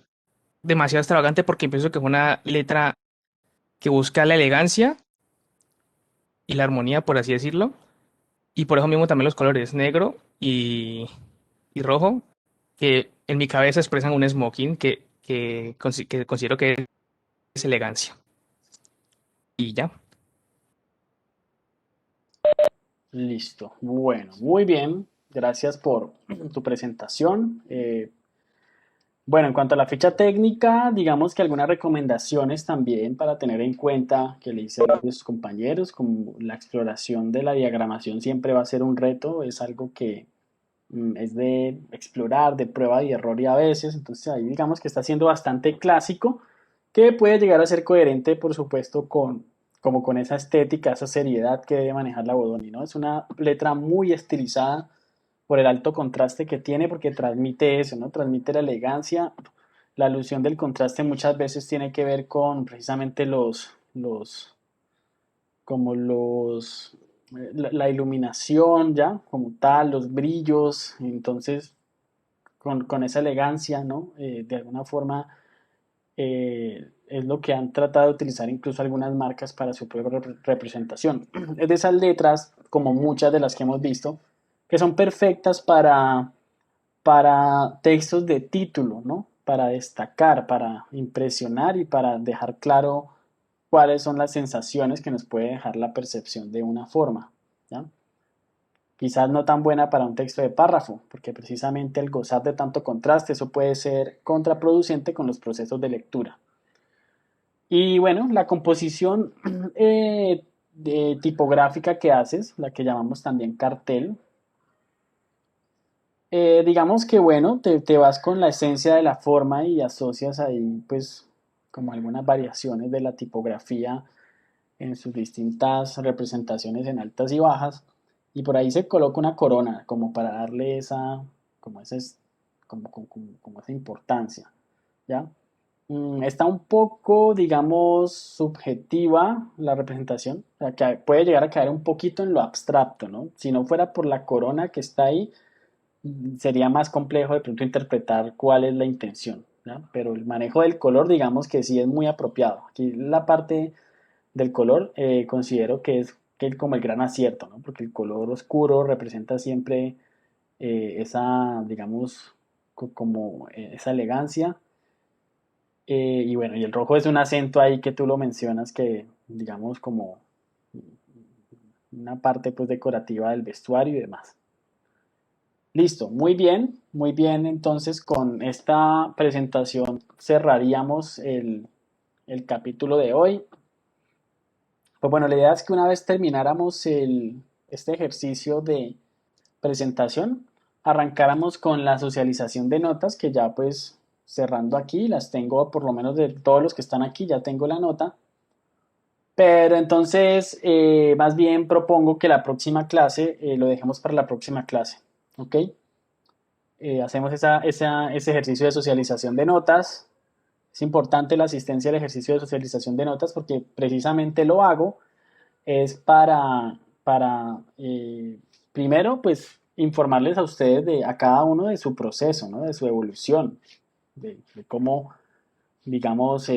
demasiado extravagante porque pienso que es una letra que busca la elegancia y la armonía, por así decirlo. Y por eso mismo también los colores negro y rojo, que en mi cabeza expresan un smoking que considero que es elegancia. Y ya. Listo. Bueno, muy bien. Gracias por tu presentación. Bueno, en cuanto a la ficha técnica, digamos que algunas recomendaciones también para tener en cuenta que le hice a varios compañeros, como la exploración de la diagramación siempre va a ser un reto, es algo que es de explorar, de prueba y error y a veces, entonces ahí digamos que está siendo bastante clásico, que puede llegar a ser coherente, por supuesto, como con esa estética, esa seriedad que debe manejar la Bodoni, ¿no? Es una letra muy estilizada por el alto contraste que tiene, porque transmite eso, ¿no? Transmite la elegancia. La alusión del contraste muchas veces tiene que ver con precisamente como la iluminación, ¿ya? Como tal, los brillos, entonces, con esa elegancia, ¿no? De alguna forma, es lo que han tratado de utilizar incluso algunas marcas para su propia representación. Es de esas letras, como muchas de las que hemos visto, que son perfectas para textos de título, ¿no? Para destacar, para impresionar y para dejar claro cuáles son las sensaciones que nos puede dejar la percepción de una forma, ¿ya? Quizás no tan buena para un texto de párrafo, porque precisamente el gozar de tanto contraste, eso puede ser contraproducente con los procesos de lectura. Y bueno, la composición tipográfica que haces, la que llamamos también cartel, digamos que bueno, te vas con la esencia de la forma y asocias ahí pues como algunas variaciones de la tipografía en sus distintas representaciones en altas y bajas, y por ahí se coloca una corona como para darle como esa, como esa importancia, ¿ya? Está un poco, digamos, subjetiva la representación, o sea, que puede llegar a caer un poquito en lo abstracto, ¿no? Si no fuera por la corona que está ahí, sería más complejo de pronto interpretar cuál es la intención, ¿ya? Pero el manejo del color, digamos que sí es muy apropiado. Aquí la parte del color considero que es como el gran acierto, ¿no? Porque el color oscuro representa siempre esa, digamos, como esa elegancia. Y bueno, y el rojo es un acento ahí que tú lo mencionas que, digamos, como una parte pues decorativa del vestuario y demás. Listo, muy bien. Entonces con esta presentación cerraríamos el capítulo de hoy. Pues bueno, la idea es que una vez termináramos este ejercicio de presentación, arrancáramos con la socialización de notas, que ya pues cerrando aquí, las tengo por lo menos de todos los que están aquí, ya tengo la nota. Pero entonces, más bien propongo que la próxima clase lo dejemos para la próxima clase, ¿ok? Hacemos ese ejercicio de socialización de notas. Es importante la asistencia al ejercicio de socialización de notas porque precisamente lo hago es para primero, pues, informarles a ustedes, a cada uno de su proceso, ¿no? De su evolución, de cómo, digamos,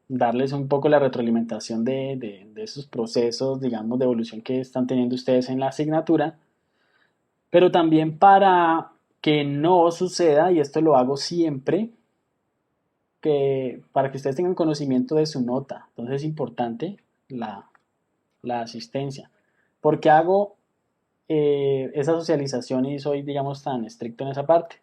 darles un poco la retroalimentación de esos procesos, digamos, de evolución que están teniendo ustedes en la asignatura, pero también para que no suceda, y esto lo hago siempre, para que ustedes tengan conocimiento de su nota. Entonces es importante la asistencia. Porque hago esa socialización y soy, digamos, tan estricto en esa parte.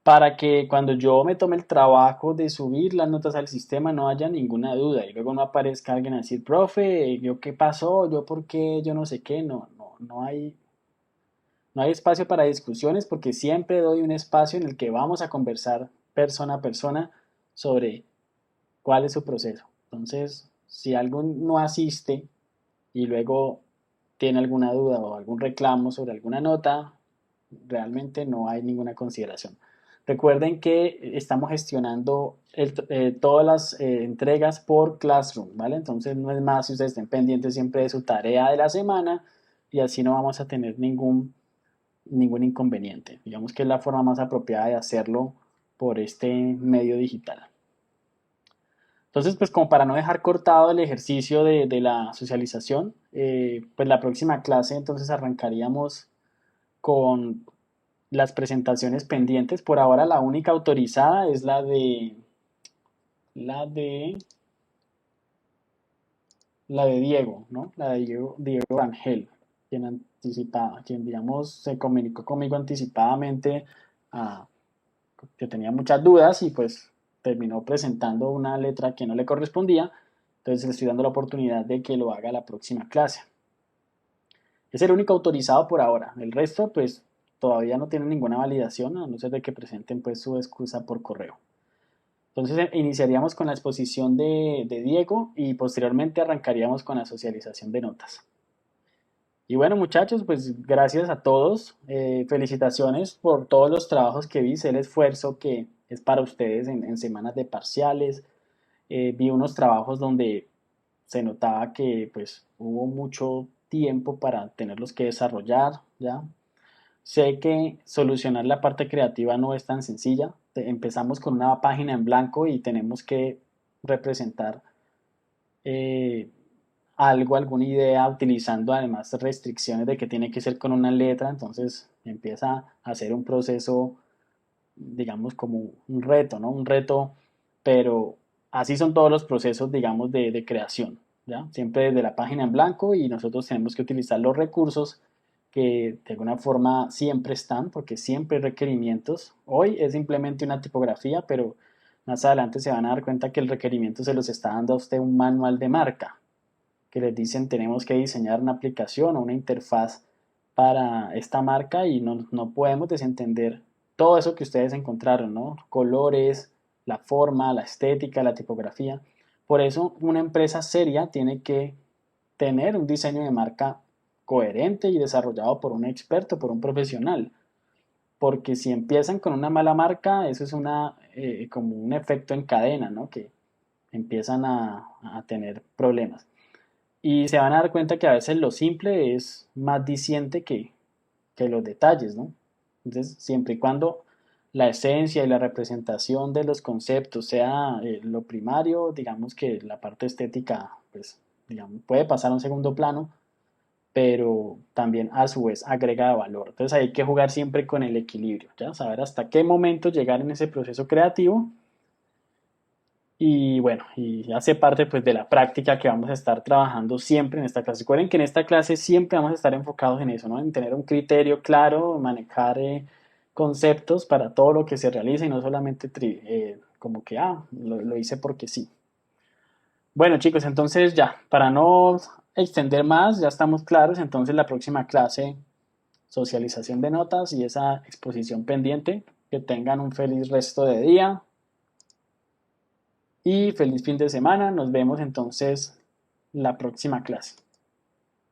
Para que cuando yo me tome el trabajo de subir las notas al sistema no haya ninguna duda y luego no aparezca alguien a decir, profe, ¿yo qué pasó? ¿Yo por qué? Yo no sé qué. No No hay espacio para discusiones porque siempre doy un espacio en el que vamos a conversar persona a persona sobre cuál es su proceso. Entonces, si alguien no asiste y luego tiene alguna duda o algún reclamo sobre alguna nota, realmente no hay ninguna consideración. Recuerden que estamos gestionando todas las entregas por Classroom, ¿vale? Entonces no es más si ustedes estén pendientes siempre de su tarea de la semana y así no vamos a tener ningún inconveniente. Digamos que es la forma más apropiada de hacerlo por este medio digital. Entonces, pues como para no dejar cortado el ejercicio de la socialización, pues la próxima clase entonces arrancaríamos con las presentaciones pendientes. Por ahora la única autorizada es la de Diego, ¿no? La de Diego Rangel, quien digamos se comunicó conmigo anticipadamente, que tenía muchas dudas y pues terminó presentando una letra que no le correspondía. Entonces le estoy dando la oportunidad de que lo haga la próxima clase. Es el único autorizado por ahora. El resto pues todavía no tiene ninguna validación, a no ser de que presenten pues su excusa por correo. Entonces iniciaríamos con la exposición de Diego y posteriormente arrancaríamos con la socialización de notas. Y bueno, muchachos, pues gracias a todos. Felicitaciones por todos los trabajos que vi, sé el esfuerzo que es para ustedes en semanas de parciales. Vi unos trabajos donde se notaba que pues hubo mucho tiempo para tenerlos que desarrollar, ¿ya? Sé que solucionar la parte creativa no es tan sencilla. Empezamos con una página en blanco y tenemos que representar eh, algo, alguna idea, utilizando además restricciones de que tiene que ser con una letra. Entonces empieza a ser un proceso, digamos, como un reto, ¿no? Un reto, pero así son todos los procesos, digamos, de creación, ¿ya? Siempre desde la página en blanco y nosotros tenemos que utilizar los recursos que de alguna forma siempre están, porque siempre hay requerimientos. Hoy es simplemente una tipografía, pero más adelante se van a dar cuenta que el requerimiento se los está dando a usted un manual de marca, que les dicen tenemos que diseñar una aplicación o una interfaz para esta marca y no podemos desentender todo eso que ustedes encontraron, ¿no? Colores, la forma, la estética, la tipografía. Por eso una empresa seria tiene que tener un diseño de marca coherente y desarrollado por un experto, por un profesional. Porque si empiezan con una mala marca, eso es como un efecto en cadena, ¿no? Que empiezan a tener problemas. Y se van a dar cuenta que a veces lo simple es más diciente que los detalles, ¿no? Entonces, siempre y cuando la esencia y la representación de los conceptos sea lo primario, digamos que la parte estética, pues, digamos, puede pasar a un segundo plano, pero también a su vez agrega valor. Entonces hay que jugar siempre con el equilibrio, ¿ya? Saber hasta qué momento llegar en ese proceso creativo y bueno, y hace parte pues de la práctica que vamos a estar trabajando siempre en esta clase. Recuerden que en esta clase siempre vamos a estar enfocados en eso, ¿no? En tener un criterio claro, manejar conceptos para todo lo que se realiza y no solamente como que, lo hice porque sí. Bueno, chicos, entonces ya, para no extender más, ya estamos claros. Entonces la próxima clase, socialización de notas y esa exposición pendiente. Que tengan un feliz resto de día y feliz fin de semana. Nos vemos entonces la próxima clase.